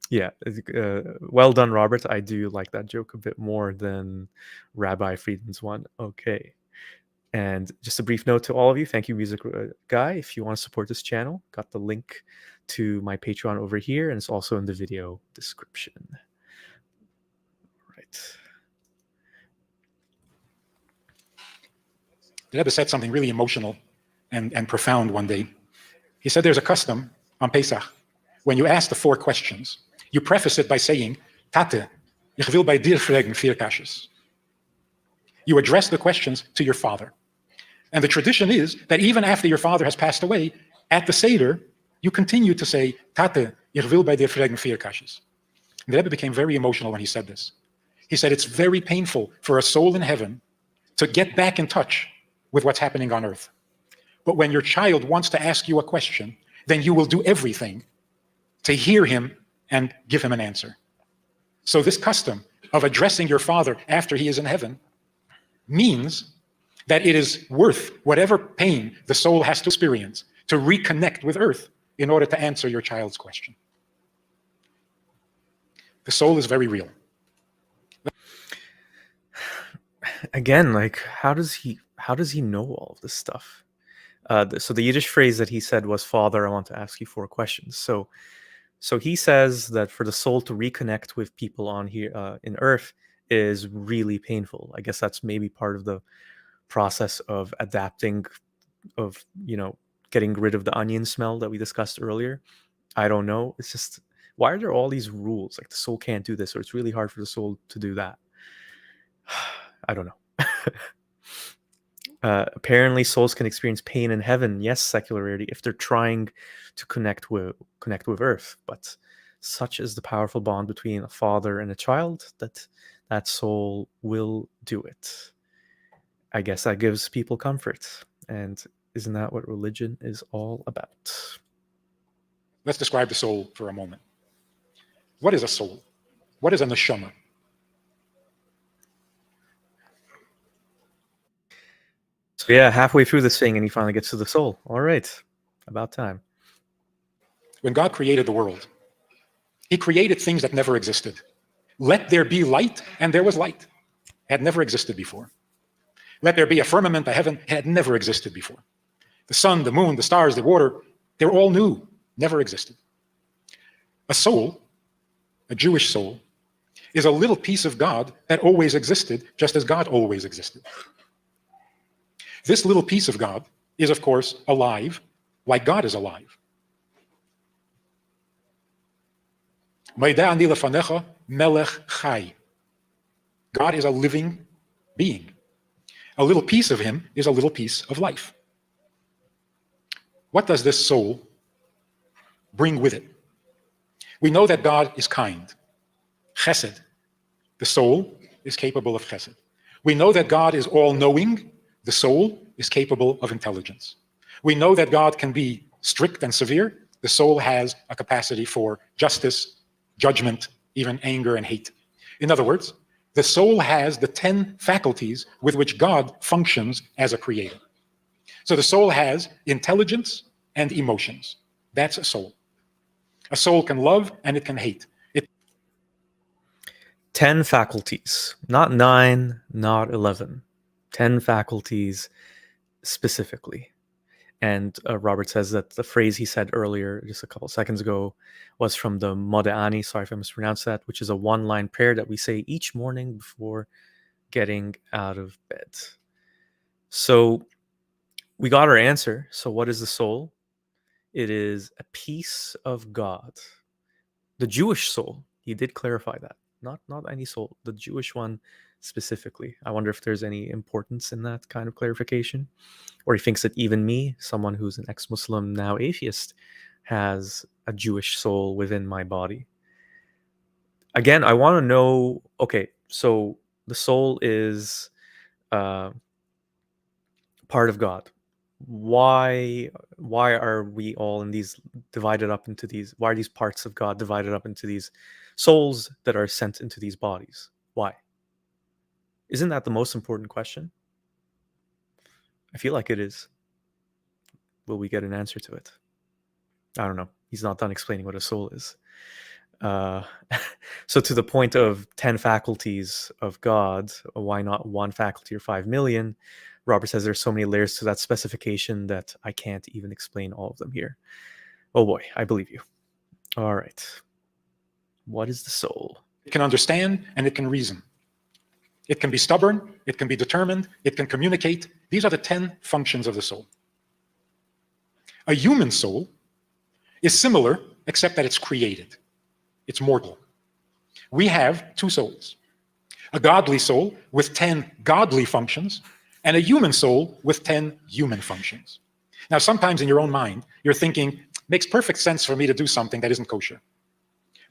Speaker 1: yeah, well done, Robert. I do like that joke a bit more than Rabbi Friedman's one. Okay. And just a brief note to all of you. Thank you, Music Guy. If you want to support this channel, got the link to my Patreon over here, and it's also in the video description. All right.
Speaker 2: The Rebbe said something really emotional and profound one day. He said there's a custom on Pesach. When you ask the 4 questions, you preface it by saying, Tate, ich will bei dir fragen 4 Kashes. You address the questions to your father. And the tradition is that even after your father has passed away, at the Seder, you continue to say, Tate, ich will bei dir fragen 4 Kashes. The Rebbe became very emotional when he said this. He said it's very painful for a soul in heaven to get back in touch with what's happening on earth. But when your child wants to ask you a question, then you will do everything to hear him and give him an answer. So this custom of addressing your father after he is in heaven means that it is worth whatever pain the soul has to experience to reconnect with earth in order to answer your child's question. The soul is very real.
Speaker 1: Again, like, how does he know all of this stuff? So the Yiddish phrase that he said was, "Father, I want to ask you 4 questions." So he says that for the soul to reconnect with people on here in Earth is really painful. I guess that's maybe part of the process of adapting, getting rid of the onion smell that we discussed earlier. I don't know. It's just Why are there all these rules? Like the soul can't do this, or it's really hard for the soul to do that. I don't know. Apparently, souls can experience pain in heaven. Yes, secularity, if they're trying to connect with Earth. But such is the powerful bond between a father and a child that soul will do it. I guess that gives people comfort. And isn't that what religion is all about?
Speaker 2: Let's describe the soul for a moment. What is a soul? What is a neshama?
Speaker 1: So yeah, halfway through this thing, and he finally gets to the soul. All right, about time.
Speaker 2: When God created the world, he created things that never existed. Let there be light, and there was light. It had never existed before. Let there be a firmament, a heaven. It had never existed before. The sun, the moon, the stars, the water, they're all new, never existed. A soul, a Jewish soul, is a little piece of God that always existed, just as God always existed. This little piece of God is, of course, alive, like God is alive. Melech chai. God is a living being. A little piece of him is a little piece of life. What does this soul bring with it? We know that God is kind, chesed. The soul is capable of chesed. We know that God is all-knowing. The soul is capable of intelligence. We know that God can be strict and severe. The soul has a capacity for justice, judgment, even anger and hate. In other words, the soul has the 10 faculties with which God functions as a creator. So the soul has intelligence and emotions. That's a soul. A soul can love and it can hate.
Speaker 1: 10 faculties, not 9, not 11. 10 faculties specifically. And Robert says that the phrase he said earlier, just a couple seconds ago, was from the Moda'ani, sorry if I mispronounced that, which is a one-line prayer that we say each morning before getting out of bed. So we got our answer. So what is the soul? It is a piece of God. The Jewish soul, he did clarify that. Not any soul, the Jewish one specifically. I wonder if there's any importance in that kind of clarification. Or he thinks that even me, someone who's an ex-Muslim, now atheist, has a Jewish soul within my body. Again, I want to know, okay, so the soul is part of God. Why are we all in these divided up into these, why are these parts of God divided up into these souls that are sent into these bodies? Why? Isn't that the most important question? I feel like it is. Will we get an answer to it? I don't know. He's not done explaining what a soul is. So to the point of 10 faculties of God, why not one faculty or 5 million? Robert says there's so many layers to that specification that I can't even explain all of them here. Oh boy, I believe you. All right. What is the soul?
Speaker 2: It can understand and it can reason. It can be stubborn, it can be determined, it can communicate. These are the 10 functions of the soul. A human soul is similar, except that it's created. It's mortal. We have two souls. A godly soul with 10 godly functions, and a human soul with 10 human functions. Now, sometimes in your own mind, you're thinking, makes perfect sense for me to do something that isn't kosher.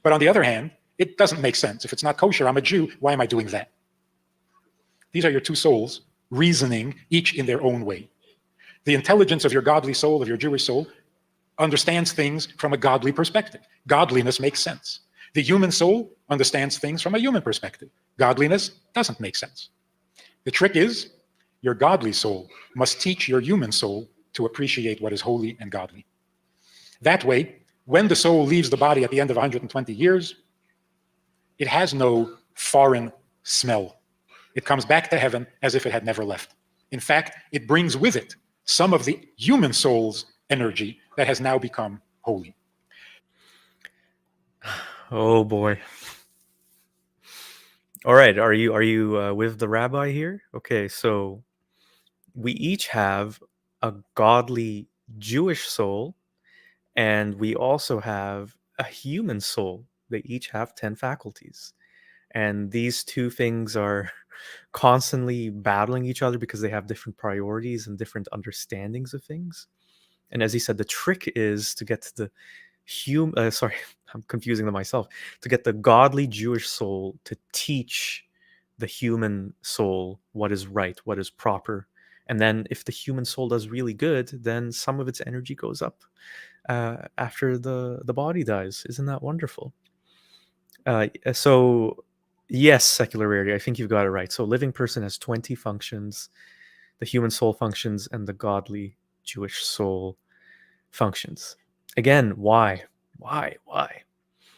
Speaker 2: But on the other hand, it doesn't make sense. If it's not kosher, I'm a Jew, why am I doing that? These are your two souls, reasoning each in their own way. The intelligence of your godly soul, of your Jewish soul, understands things from a godly perspective. Godliness makes sense. The human soul understands things from a human perspective. Godliness doesn't make sense. The trick is, your godly soul must teach your human soul to appreciate what is holy and godly. That way, when the soul leaves the body at the end of 120 years, it has no foreign smell. It comes back to heaven as if it had never left. In fact, it brings with it some of the human soul's energy that has now become holy.
Speaker 1: Oh boy. All right, are you with the rabbi here? Okay, so we each have a godly Jewish soul, and we also have a human soul. They each have 10 faculties. And these two things are constantly battling each other because they have different priorities and different understandings of things. And as he said, the trick is to get to the sorry, I'm confusing them myself, to get the godly Jewish soul to teach the human soul what is right, what is proper. And then if the human soul does really good, then some of its energy goes up after the body dies. Isn't that wonderful? So yes, secular rarity, I think you've got it right. So living person has 20 functions, the human soul functions, and the godly Jewish soul functions. Again, why?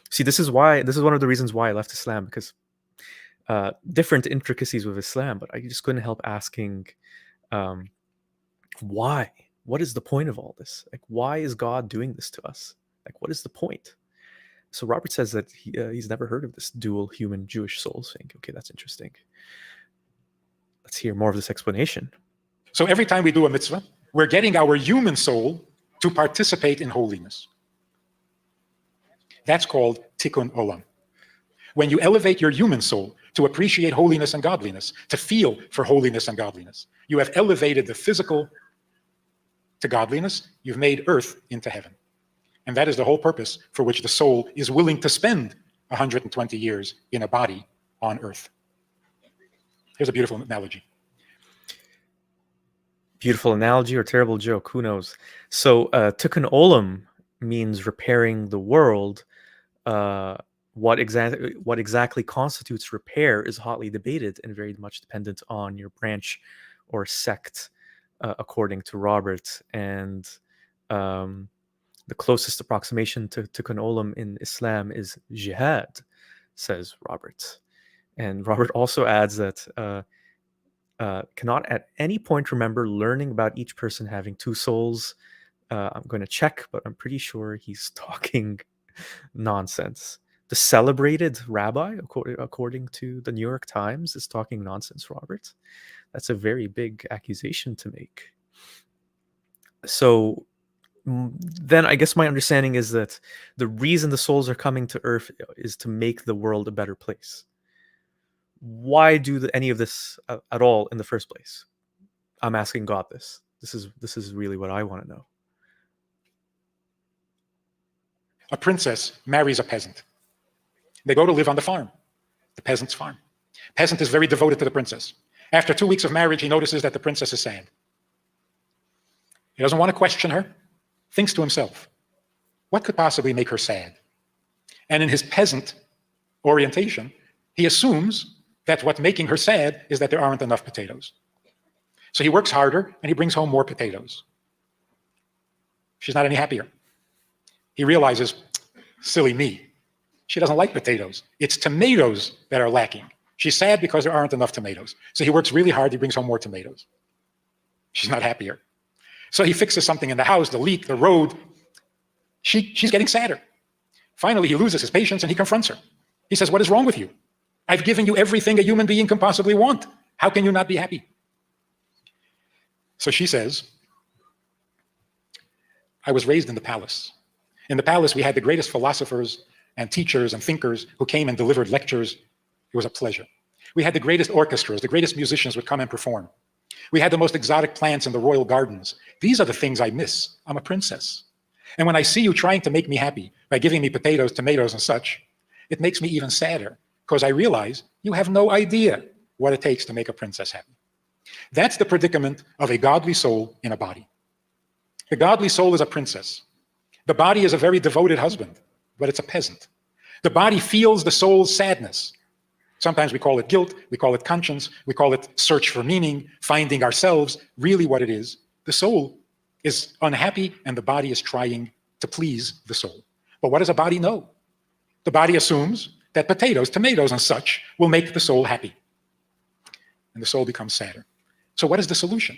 Speaker 1: See, this is one of the reasons why I left Islam, because different intricacies with Islam, but I just couldn't help asking, why? What is the point of all this? Like, why is God doing this to us? Like, what is the point? So Robert says that he's never heard of this dual human Jewish soul thing. Okay, that's interesting. Let's hear more of this explanation.
Speaker 2: So every time we do a mitzvah, we're getting our human soul to participate in holiness. That's called tikkun olam. When you elevate your human soul to appreciate holiness and godliness, to feel for holiness and godliness, you have elevated the physical to godliness. You've made earth into heaven. And that is the whole purpose for which the soul is willing to spend 120 years in a body on earth. Here's a beautiful analogy.
Speaker 1: Beautiful analogy or terrible joke, who knows? So tikkun olam means repairing the world. What exactly constitutes repair is hotly debated and very much dependent on your branch or sect, according to Robert. And the closest approximation to tikkun olam in Islam is jihad, says Robert. And Robert also adds that cannot at any point remember learning about each person having two souls. I'm going to check, but I'm pretty sure he's talking nonsense. The celebrated rabbi, according to the New York Times, is talking nonsense, Robert. That's a very big accusation to make. So then I guess my understanding is that the reason the souls are coming to earth is to make the world a better place. Why do any of this at all in the first place? I'm asking God this. This is really what I want to know.
Speaker 2: A princess marries a peasant. They go to live on the farm, the peasant's farm. Peasant is very devoted to the princess. After 2 weeks of marriage, he notices that the princess is sad. He doesn't want to question her, thinks to himself, what could possibly make her sad? And in his peasant orientation, he assumes that what's making her sad is that there aren't enough potatoes. So he works harder and he brings home more potatoes. She's not any happier. He realizes, silly me, she doesn't like potatoes. It's tomatoes that are lacking. She's sad because there aren't enough tomatoes. So he works really hard, he brings home more tomatoes. She's not happier. So he fixes something in the house, the leak, the road. She's getting sadder. Finally, he loses his patience and he confronts her. He says, what is wrong with you? I've given you everything a human being can possibly want. How can you not be happy? So she says, I was raised in the palace. In the palace, we had the greatest philosophers and teachers and thinkers who came and delivered lectures. It was a pleasure. We had the greatest orchestras, the greatest musicians would come and perform. We had the most exotic plants in the royal gardens. These are the things I miss. I'm a princess. And when I see you trying to make me happy by giving me potatoes, tomatoes, and such, it makes me even sadder because I realize you have no idea what it takes to make a princess happy. That's the predicament of a godly soul in a body. The godly soul is a princess. The body is a very devoted husband, but it's a peasant. The body feels the soul's sadness. Sometimes we call it guilt, we call it conscience, we call it search for meaning, finding ourselves. Really what it is, the soul is unhappy and the body is trying to please the soul. But what does a body know? The body assumes that potatoes, tomatoes, and such will make the soul happy. And the soul becomes sadder. So what is the solution?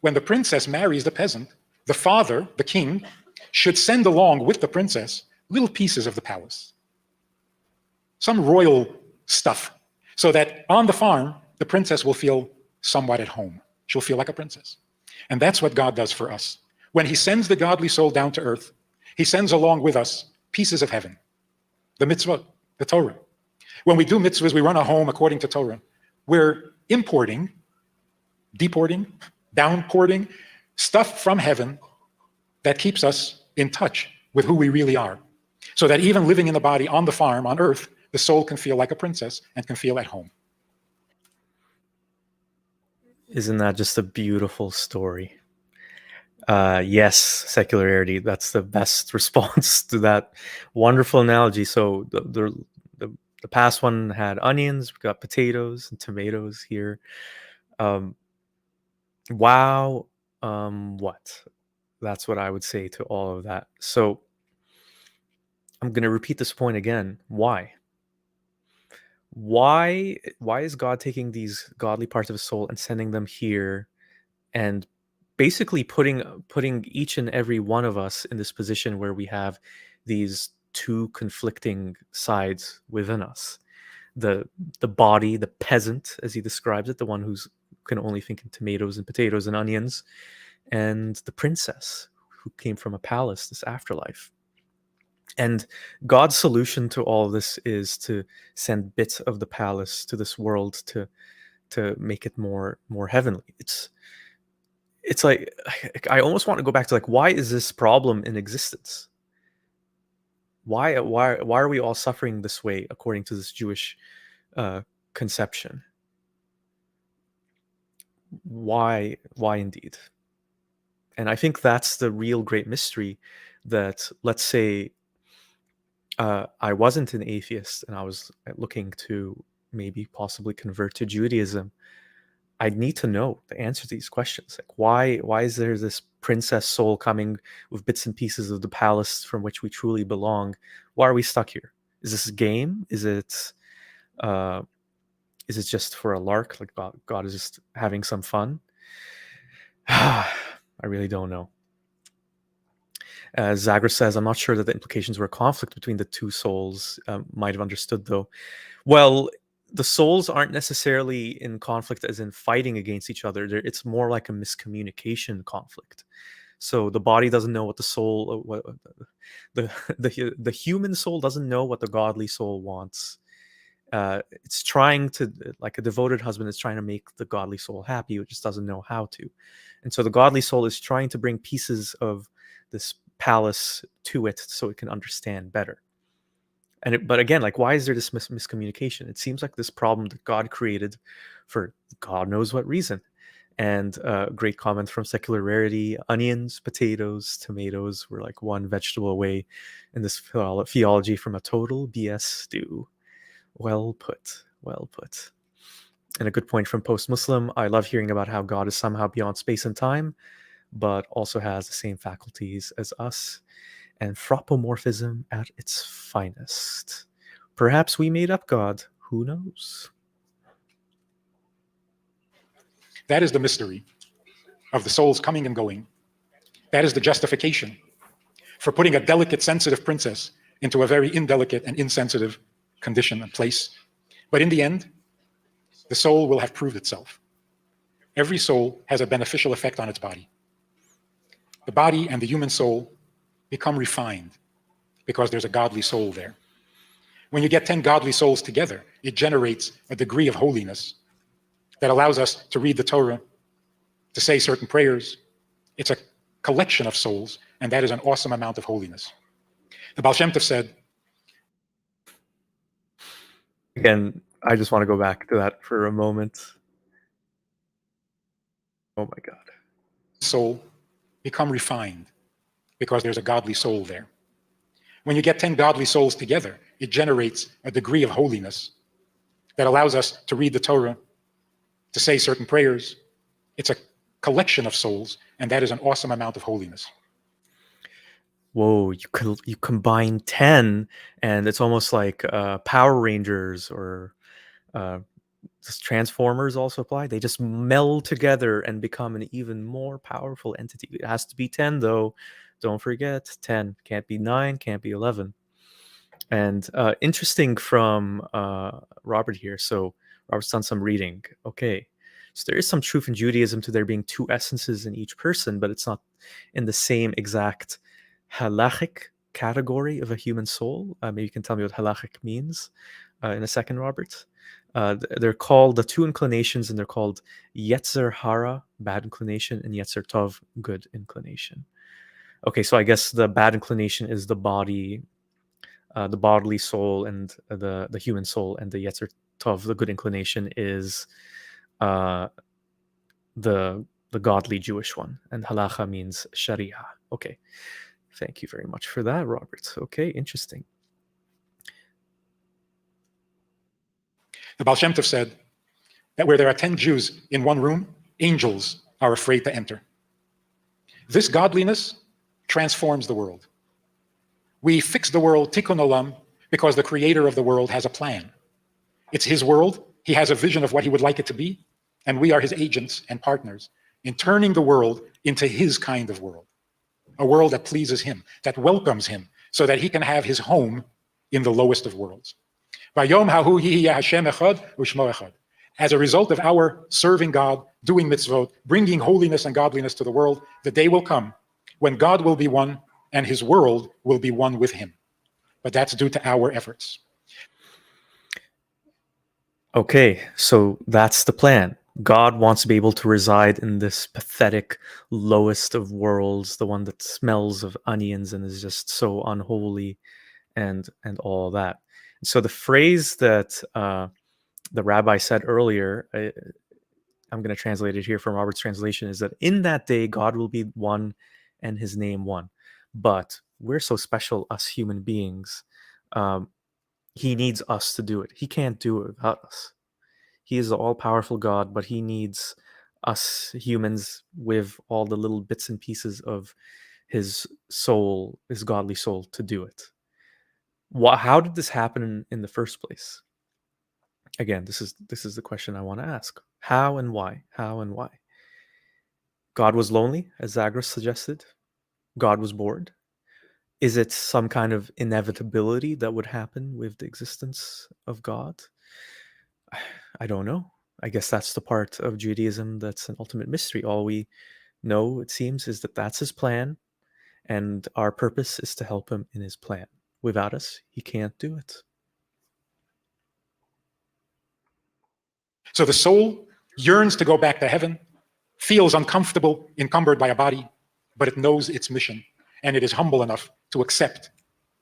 Speaker 2: When the princess marries the peasant, the father, the king, should send along with the princess little pieces of the palace. Some royal stuff, so that on the farm, the princess will feel somewhat at home. She'll feel like a princess. And that's what God does for us. When he sends the godly soul down to earth, he sends along with us pieces of heaven, the mitzvah, the Torah. When we do mitzvahs, we run a home according to Torah. We're importing, deporting, downporting stuff from heaven that keeps us in touch with who we really are. So that even living in the body on the farm, on earth, the soul can feel like a princess and can feel at home.
Speaker 1: Isn't that just a beautiful story? Yes, secularity. That's the best response to that wonderful analogy. So the past one had onions, we got potatoes and tomatoes here. Wow. What? That's what I would say to all of that. So I'm going to repeat this point again. Why? Why is God taking these godly parts of his soul and sending them here and basically putting each and every one of us in this position where we have these two conflicting sides within us? The body, the peasant, as he describes it, the one who's can only think in tomatoes and potatoes and onions, and the princess who came from a palace, this afterlife. And God's solution to all of this is to send bits of the palace to this world to make it more heavenly. It's like I almost want to go back to like, why is this problem in existence? Why are we all suffering this way according to this Jewish conception? Why indeed? And I think that's the real great mystery, that let's say I wasn't an atheist and I was looking to maybe possibly convert to Judaism. I'd need to know the answer to these questions. Like, why is there this princess soul coming with bits and pieces of the palace from which we truly belong? Why are we stuck here? Is this a game? Is it just for a lark? Like God is just having some fun? I really don't know. Zagros says, I'm not sure that the implications were a conflict between the two souls. Might have understood, though. Well, the souls aren't necessarily in conflict as in fighting against each other. It's more like a miscommunication conflict. So the body doesn't know what the soul, the human soul doesn't know what the godly soul wants. It's trying to, like a devoted husband is trying to make the godly soul happy, it just doesn't know how to. And so the godly soul is trying to bring pieces of this palace to it so it can understand better. But again, like, why is there this miscommunication? It seems like this problem that God created for God knows what reason. And great comment from Secular Rarity: onions, potatoes, tomatoes were like one vegetable away in this theology from a total BS stew. Well put. Well put. And a good point from Post Muslim: I love hearing about how God is somehow beyond space and time, but also has the same faculties as us. Anthropomorphism at its finest. Perhaps we made up God. Who knows?
Speaker 2: That is the mystery of the soul's coming and going. That is the justification for putting a delicate, sensitive princess into a very indelicate and insensitive condition and place. But in the end, the soul will have proved itself. Every soul has a beneficial effect on its body. The body and the human soul become refined because there's a godly soul there. When you get 10 godly souls together, it generates a degree of holiness that allows us to read the Torah, to say certain prayers. It's a collection of souls, and that is an awesome amount of holiness. The Baal Shem Tov said,
Speaker 1: again, I just want to go back to that for a moment. Oh my God.
Speaker 2: Soul become refined because there's a godly soul there. When you get 10 godly souls together, it generates a degree of holiness that allows us to read the Torah, to say certain prayers. It's a collection of souls, and that is an awesome amount of holiness.
Speaker 1: Whoa, you combine 10, and it's almost like Power Rangers or does Transformers also apply? They just meld together and become an even more powerful entity. It has to be 10, though. Don't forget, 10. Can't be 9, can't be 11. And interesting from Robert here. So Robert's done some reading. Okay. So there is some truth in Judaism to there being two essences in each person, but it's not in the same exact halachic category of a human soul. Maybe you can tell me what halachic means in a second, Robert. They're called the two inclinations, and they're called Yetzer Hara, bad inclination, and Yetzer Tov, good inclination. Okay, so I guess the bad inclination is the body, the bodily soul, and the human soul, and the Yetzer Tov, the good inclination, is the godly Jewish one, and halacha means sharia. Okay, thank you very much for that, Robert. Okay, interesting.
Speaker 2: The Baal Shem Tov said that where there are 10 Jews in one room, angels are afraid to enter. This godliness transforms the world. We fix the world tikkun olam because the creator of the world has a plan. It's his world. He has a vision of what he would like it to be, and we are his agents and partners in turning the world into his kind of world, a world that pleases him, that welcomes him, so that he can have his home in the lowest of worlds. Vayom hahu yihiyeh Hashem echad u'shmo echad. As a result of our serving God, doing mitzvot, bringing holiness and godliness to the world, the day will come when God will be one and his world will be one with him. But that's due to our efforts.
Speaker 1: Okay, so that's the plan. God wants to be able to reside in this pathetic, lowest of worlds, the one that smells of onions and is just so unholy, and all that. So the phrase that the rabbi said earlier, I'm going to translate it here from Robert's translation, is that in that day God will be one and his name one. But we're so special, us human beings. He needs us to do it. He can't do it without us. He is the all-powerful God, but he needs us humans with all the little bits and pieces of his soul, his godly soul, to do it. How did this happen in the first place? Again, this is the question I want to ask. How and why? How and why? God was lonely, as Zagros suggested. God was bored. Is it some kind of inevitability that would happen with the existence of God? I don't know. I guess that's the part of Judaism that's an ultimate mystery. All we know, it seems, is that that's his plan, and our purpose is to help him in his plan. Without us, he can't do it.
Speaker 2: So the soul yearns to go back to heaven, feels uncomfortable, encumbered by a body, but it knows its mission, and it is humble enough to accept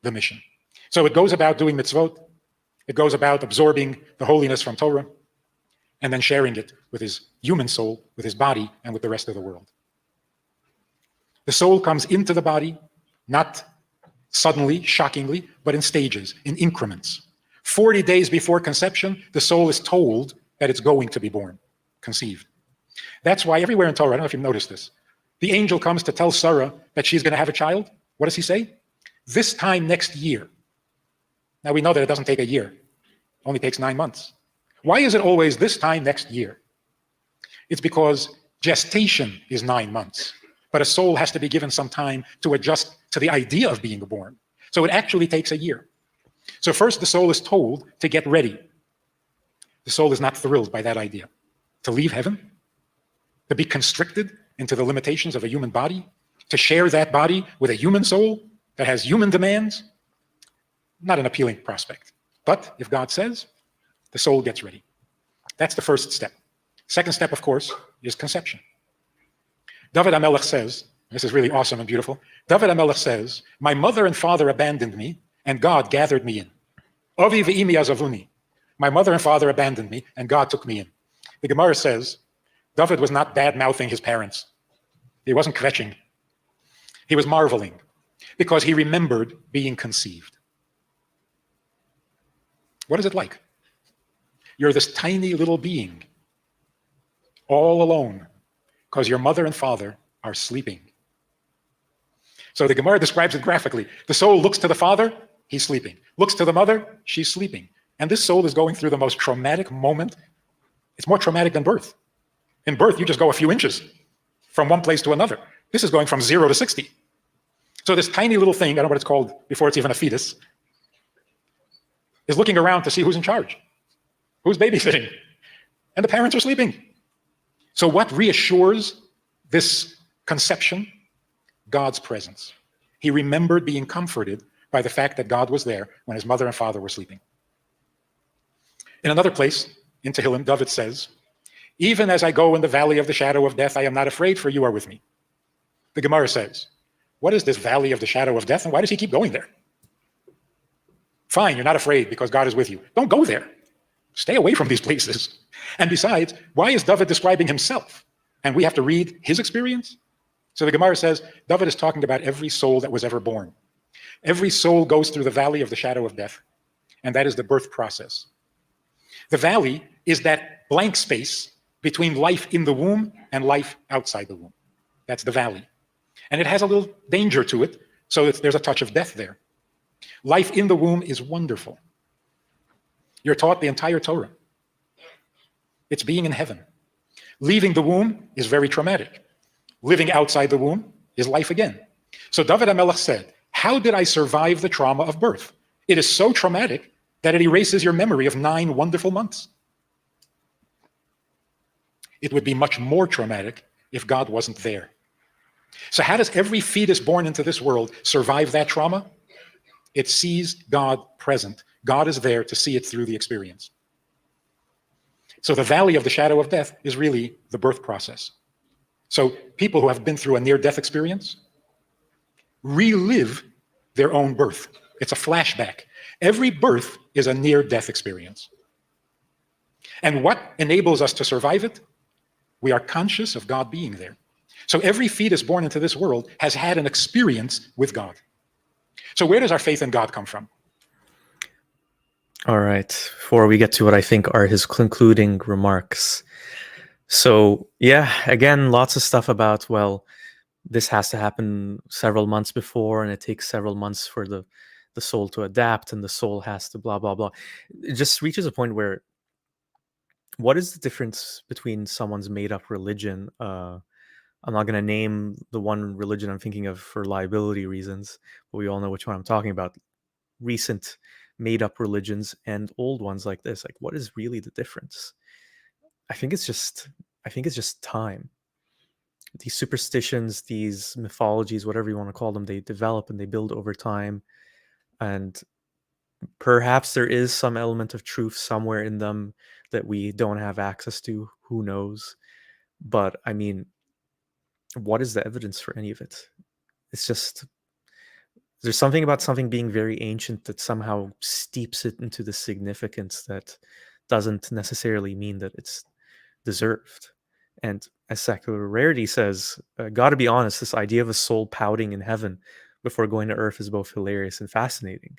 Speaker 2: the mission. So it goes about doing mitzvot, it goes about absorbing the holiness from Torah, and then sharing it with his human soul, with his body, and with the rest of the world. The soul comes into the body, not suddenly, shockingly, but in stages, in increments. 40 days before conception, the soul is told that it's going to be born, conceived. That's why everywhere in Torah, I don't know if you've noticed this, the angel comes to tell Sarah that she's going to have a child. What does he say? This time next year. Now we know that it doesn't take a year. It only takes 9 months. Why is it always this time next year? It's because gestation is 9 months, but a soul has to be given some time to adjust to the idea of being born. So it actually takes a year. So first the soul is told to get ready. The soul is not thrilled by that idea. To leave heaven, to be constricted into the limitations of a human body, to share that body with a human soul that has human demands, not an appealing prospect. But if God says, the soul gets ready. That's the first step. Second step, of course, is conception. David HaMelech says, this is really awesome and beautiful, David HaMelech says, my mother and father abandoned me, and God gathered me in. Avi ve'imi azavuni. My mother and father abandoned me, and God took me in. The Gemara says, David was not bad-mouthing his parents. He wasn't kvetching. He was marveling, because he remembered being conceived. What is it like? You're this tiny little being, all alone, because your mother and father are sleeping. So the Gemara describes it graphically. The soul looks to the father, he's sleeping. Looks to the mother, she's sleeping. And this soul is going through the most traumatic moment. It's more traumatic than birth. In birth, you just go a few inches from one place to another. This is going from 0 to 60. So this tiny little thing, I don't know what it's called before it's even a fetus, is looking around to see who's in charge, who's babysitting, and the parents are sleeping. So what reassures this conception? God's presence. He remembered being comforted by the fact that God was there when his mother and father were sleeping. In another place, in Tehillim, David says, even as I go in the valley of the shadow of death, I am not afraid, for you are with me. The Gemara says, what is this valley of the shadow of death, and why does he keep going there? Fine, you're not afraid because God is with you. Don't go there. Stay away from these places. And besides, why is David describing himself? And we have to read his experience? So the Gemara says, David is talking about every soul that was ever born. Every soul goes through the valley of the shadow of death, and that is the birth process. The valley is that blank space between life in the womb and life outside the womb. That's the valley. And it has a little danger to it, so there's a touch of death there. Life in the womb is wonderful. You're taught the entire Torah. It's being in heaven. Leaving the womb is very traumatic. Living outside the womb is life again. So David HaMelech said, how did I survive the trauma of birth? It is so traumatic that it erases your memory of 9 wonderful months. It would be much more traumatic if God wasn't there. So how does every fetus born into this world survive that trauma? It sees God present. God is there to see it through the experience. So the valley of the shadow of death is really the birth process. So people who have been through a near-death experience relive their own birth. It's a flashback. Every birth is a near-death experience. And what enables us to survive it? We are conscious of God being there. So every fetus born into this world has had an experience with God. So where does our faith in God come from?
Speaker 1: All right. Before we get to what I think are his concluding remarks. So, yeah, again, lots of stuff about, well, this has to happen several months before, and it takes several months for the soul to adapt, and the soul has to blah, blah, blah. It just reaches a point where what is the difference between someone's made-up religion? I'm not going to name the one religion I'm thinking of for liability reasons, but we all know which one I'm talking about. Recent made-up religions and old ones like this. Like, what is really the difference? I think it's just time. These superstitions, these mythologies, whatever you want to call them, they develop and they build over time. And perhaps there is some element of truth somewhere in them that we don't have access to. Who knows? But I mean, what is the evidence for any of it? It's just, there's something about something being very ancient that somehow steeps it into the significance that doesn't necessarily mean that it's deserved. And as Secular Rarity says, gotta be honest, this idea of a soul pouting in heaven before going to earth is both hilarious and fascinating.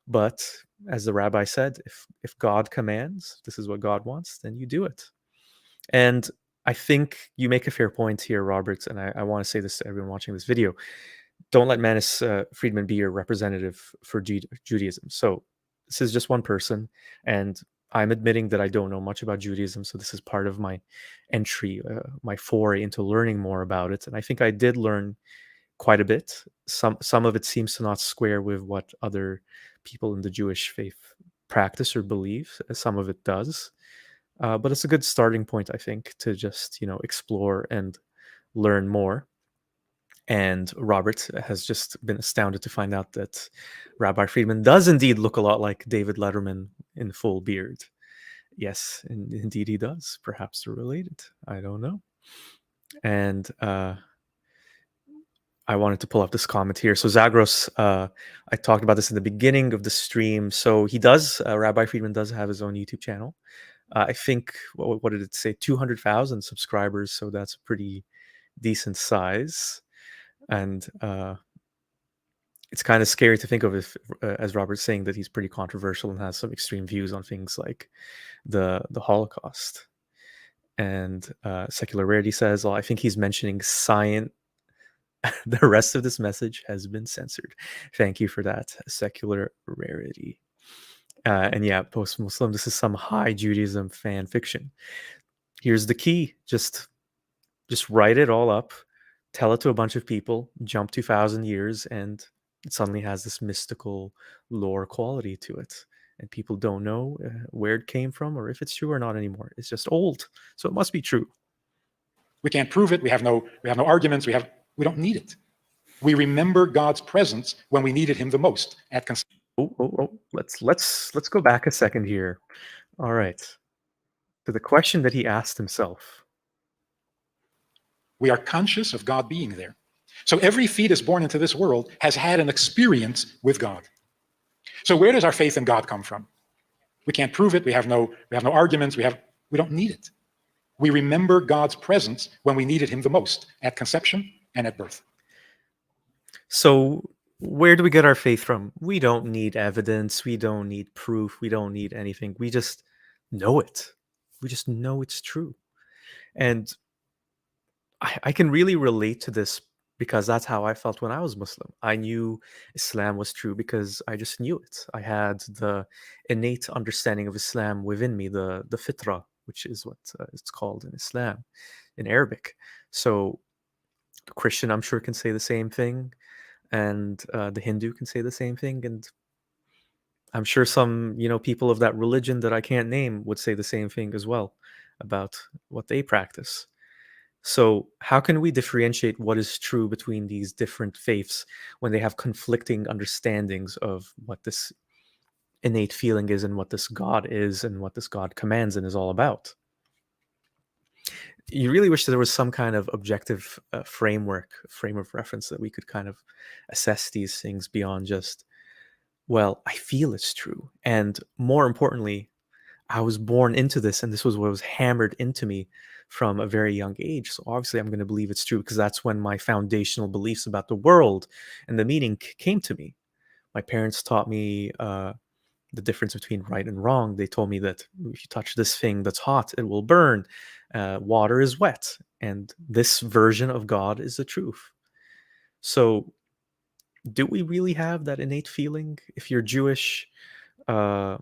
Speaker 1: But as the rabbi said, if God commands, this is what God wants, then you do it. And I think you make a fair point here, Robert, and I want to say this to everyone watching this video. Don't let Manis Friedman be your representative for Judaism. So this is just one person, and I'm admitting that I don't know much about Judaism, so this is part of my entry, my foray into learning more about it. And I think I did learn quite a bit. Some of it seems to not square with what other people in the Jewish faith practice or believe. Some of it does. But it's a good starting point, I think, to just, explore and learn more. And Robert has just been astounded to find out that Rabbi Friedman does indeed look a lot like David Letterman in full beard. Yes, indeed he does. Perhaps they're related. I don't know. And I wanted to pull up this comment here. So Zagros, I talked about this in the beginning of the stream. So he does, Rabbi Friedman does have his own YouTube channel. I think, what did it say? 200,000 subscribers. So that's a pretty decent size. And it's kind of scary to think of if, as Robert's saying, that he's pretty controversial and has some extreme views on things like the Holocaust. And Secular Rarity says, well, I think he's mentioning science. The rest of this message has been censored. Thank you for that, Secular Rarity. And yeah, post-Muslim, this is some high Judaism fan fiction. Here's the key. Just write it all up, tell it to a bunch of people, jump 2,000 years, and it suddenly has this mystical lore quality to it. And people don't know where it came from or if it's true or not anymore. It's just old, so it must be true.
Speaker 2: We can't prove it. We have no arguments. We don't need it. We remember God's presence when we needed him the most at conception.
Speaker 1: Let's go back a second here. All right. To the question that he asked himself.
Speaker 2: We are conscious of God being there. So every fetus born into this world has had an experience with God. So where does our faith in God come from? We can't prove it. We have no arguments. We don't need it. We remember God's presence when we needed him the most, at conception and at birth.
Speaker 1: So where do we get our faith from? We don't need evidence. We don't need proof. We don't need anything. We just know it. We just know it's true. And I can really relate to this because that's how I felt when I was Muslim. I knew Islam was true because I just knew it. I had the innate understanding of Islam within me, the fitra, which is what it's called in Islam, in Arabic. So the Christian, I'm sure, can say the same thing, and the Hindu can say the same thing, and I'm sure some people of that religion that I can't name would say the same thing as well about what they practice. So, how can we differentiate what is true between these different faiths when they have conflicting understandings of what this innate feeling is and what this God is and what this God commands and is all about? You really wish there was some kind of objective frame of reference that we could kind of assess these things beyond just, well, I feel it's true. And more importantly, I was born into this, and this was what was hammered into me from a very young age. So obviously, I'm going to believe it's true because that's when my foundational beliefs about the world and the meaning came to me. My parents taught me the difference between right and wrong. They told me that if you touch this thing that's hot, it will burn. Water is wet, and this version of God is the truth. So, do we really have that innate feeling? If you're Jewish, uh,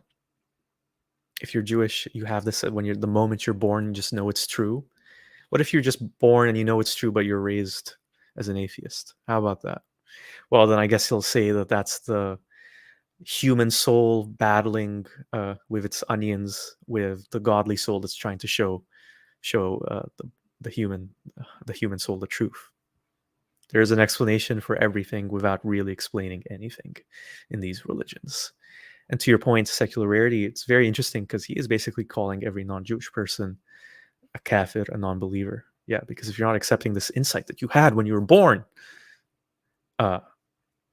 Speaker 1: you have this when the moment you're born, you just know it's true. What if you're just born and you know it's true, but you're raised as an atheist? How about that? Well, then I guess he'll say that that's the human soul battling with its onions with the godly soul that's trying to show the human soul the truth. There's an explanation for everything without really explaining anything in these religions. And to your point, secularity, it's very interesting because he is basically calling every non-Jewish person a kafir, a non-believer. Yeah, because if you're not accepting this insight that you had when you were born,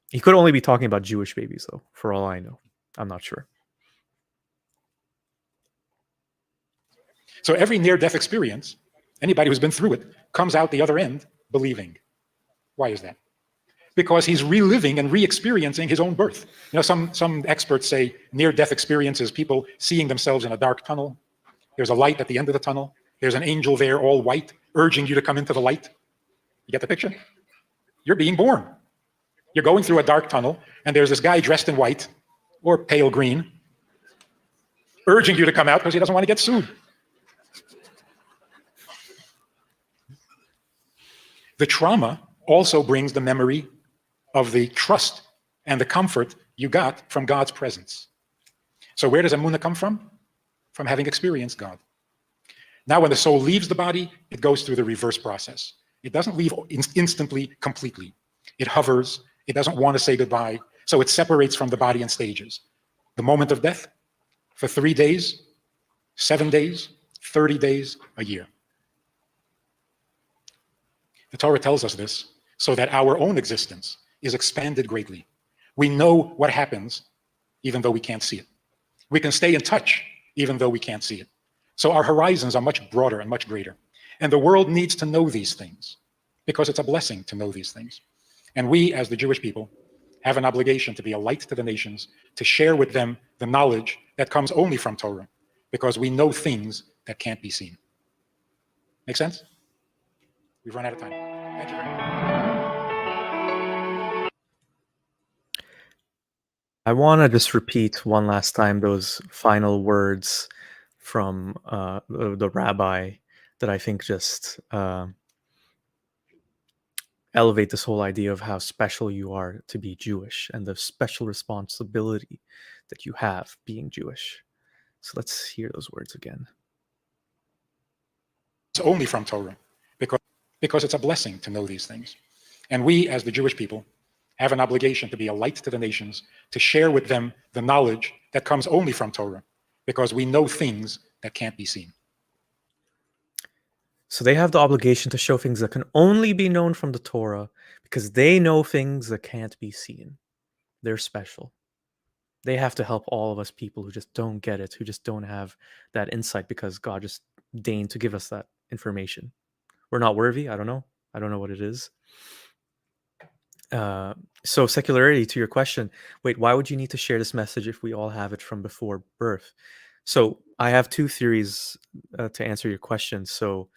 Speaker 1: he could only be talking about Jewish babies, though, for all I know. I'm not sure.
Speaker 2: So every near-death experience, anybody who's been through it, comes out the other end believing. Why is that? Because he's reliving and re-experiencing his own birth. Some experts say near-death experiences, people seeing themselves in a dark tunnel. There's a light at the end of the tunnel. There's an angel there, all white, urging you to come into the light. You get the picture? You're being born. You're going through a dark tunnel, and there's this guy dressed in white, or pale green, urging you to come out because he doesn't want to get sued. The trauma also brings the memory of the trust and the comfort you got from God's presence. So where does Emunah come from? From having experienced God. Now when the soul leaves the body, it goes through the reverse process. It doesn't leave instantly, completely. It hovers. It doesn't want to say goodbye. So it separates from the body in stages. The moment of death, for 3 days, 7 days, 30 days, a year. The Torah tells us this so that our own existence is expanded greatly. We know what happens even though we can't see it. We can stay in touch even though we can't see it. So our horizons are much broader and much greater. And the world needs to know these things because it's a blessing to know these things. And we, as the Jewish people, have an obligation to be a light to the nations, to share with them the knowledge that comes only from Torah, because we know things that can't be seen. Make sense? We've run out of time. Thank you very much.
Speaker 1: I want to just repeat one last time those final words from the rabbi that I think just elevate this whole idea of how special you are to be Jewish and the special responsibility that you have being Jewish. So let's hear those words again.
Speaker 2: It's only from Torah because it's a blessing to know these things. And we, as the Jewish people, have an obligation to be a light to the nations, to share with them the knowledge that comes only from Torah, because we know things that can't be seen.
Speaker 1: So they have the obligation to show things that can only be known from the Torah because they know things that can't be seen. They're special. They have to help all of us people who just don't get it, who just don't have that insight because God just deigned to give us that information. We're not worthy. I don't know. I don't know what it is. So secularity, to your question, wait, why would you need to share this message if we all have it from before birth? So I have two theories to answer your question. So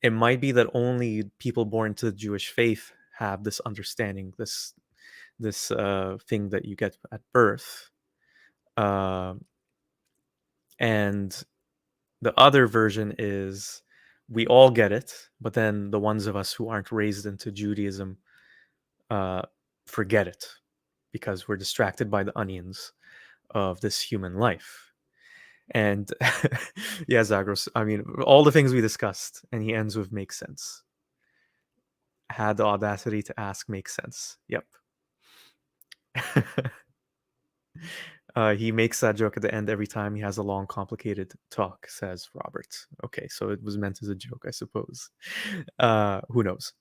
Speaker 1: it might be that only people born to the Jewish faith have this understanding, this thing that you get at birth. And the other version is we all get it, but then the ones of us who aren't raised into Judaism forget it because we're distracted by the onions of this human life. And yeah, Zagros, I mean, all the things we discussed, and he ends with makes sense. Had the audacity to ask makes sense. Yep. He makes that joke at the end every time he has a long, complicated talk, says Robert. Okay, so it was meant as a joke, I suppose. Who knows?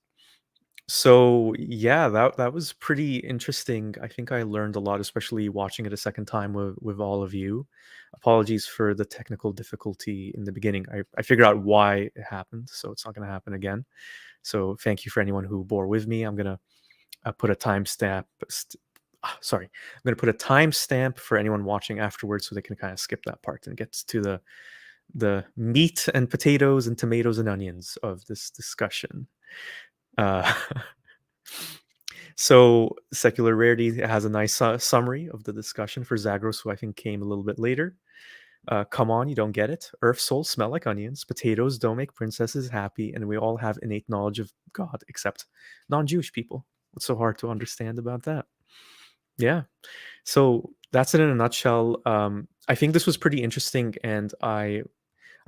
Speaker 1: So yeah, that was pretty interesting. I think I learned a lot, especially watching it a second time with all of you. Apologies for the technical difficulty in the beginning. I figured out why it happened, so it's not going to happen again. So thank you for anyone who bore with me. I'm gonna put a timestamp. Sorry, I'm gonna put a timestamp for anyone watching afterwards, so they can kind of skip that part and get to the meat and potatoes and tomatoes and onions of this discussion. Uh, so secular rarity has a nice summary of the discussion for Zagros, who I think came a little bit later. Come on, you don't get it. Earth souls smell like onions. Potatoes don't make princesses happy, and we all have innate knowledge of God, except non-Jewish people. What's so hard to understand about that? Yeah. So that's it in a nutshell. I think this was pretty interesting, and I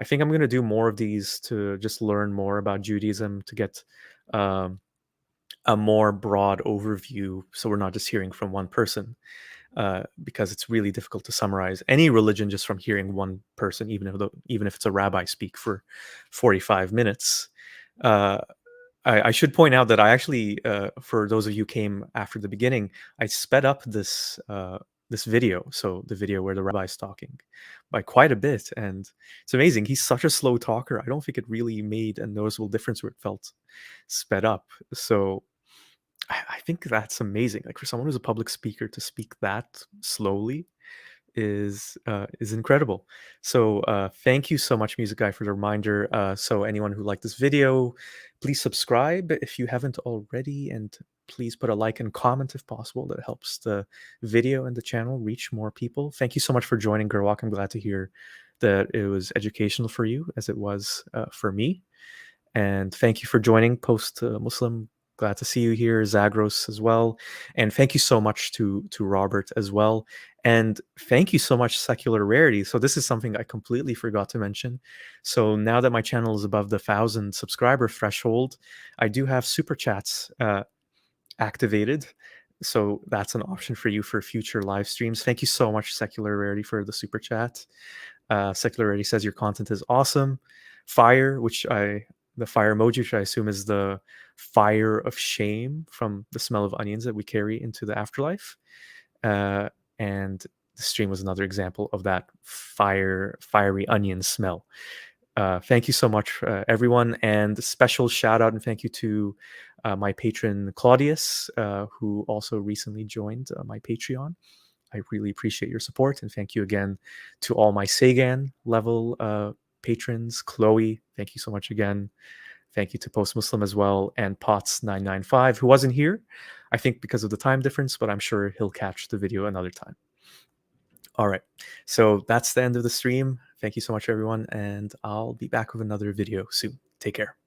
Speaker 1: think I'm going to do more of these to just learn more about Judaism, to get um, a more broad overview, so we're not just hearing from one person. Because it's really difficult to summarize any religion just from hearing one person, even if it's a rabbi speak for 45 minutes. I should point out that I actually, for those of you who came after the beginning, I sped up this video, so the video where the rabbi is talking, by quite a bit, and it's amazing. He's such a slow talker. I don't think it really made a noticeable difference where it felt sped up. So I think that's amazing. Like for someone who's a public speaker to speak that slowly is incredible. So thank you so much, Music Guy, for the reminder. So anyone who liked this video, please subscribe if you haven't already, and please put a like and comment if possible. That helps the video and the channel reach more people. Thank you so much for joining, Gerwalk. I'm glad to hear that it was educational for you as it was for me. And thank you for joining Post Muslim. Glad to see you here, Zagros as well. And thank you so much to Robert as well. And thank you so much, Secular Rarity. So this is something I completely forgot to mention. So now that my channel is above the 1,000 subscriber threshold, I do have super chats activated. So that's an option for you for future live streams. Thank you so much, Secular Rarity, for the super chat. Secular Rarity says your content is awesome. Fire, the fire emoji, which I assume is the fire of shame from the smell of onions that we carry into the afterlife. And the stream was another example of that fiery onion smell. Thank you so much, everyone. And special shout out and thank you to my patron, Claudius, who also recently joined my Patreon. I really appreciate your support. And thank you again to all my Sagan level patrons. Chloe, thank you so much again. Thank you to Post Muslim as well, and Pots995, who wasn't here, I think because of the time difference, but I'm sure he'll catch the video another time. All right, so that's the end of the stream. Thank you so much, everyone, and I'll be back with another video soon. Take care.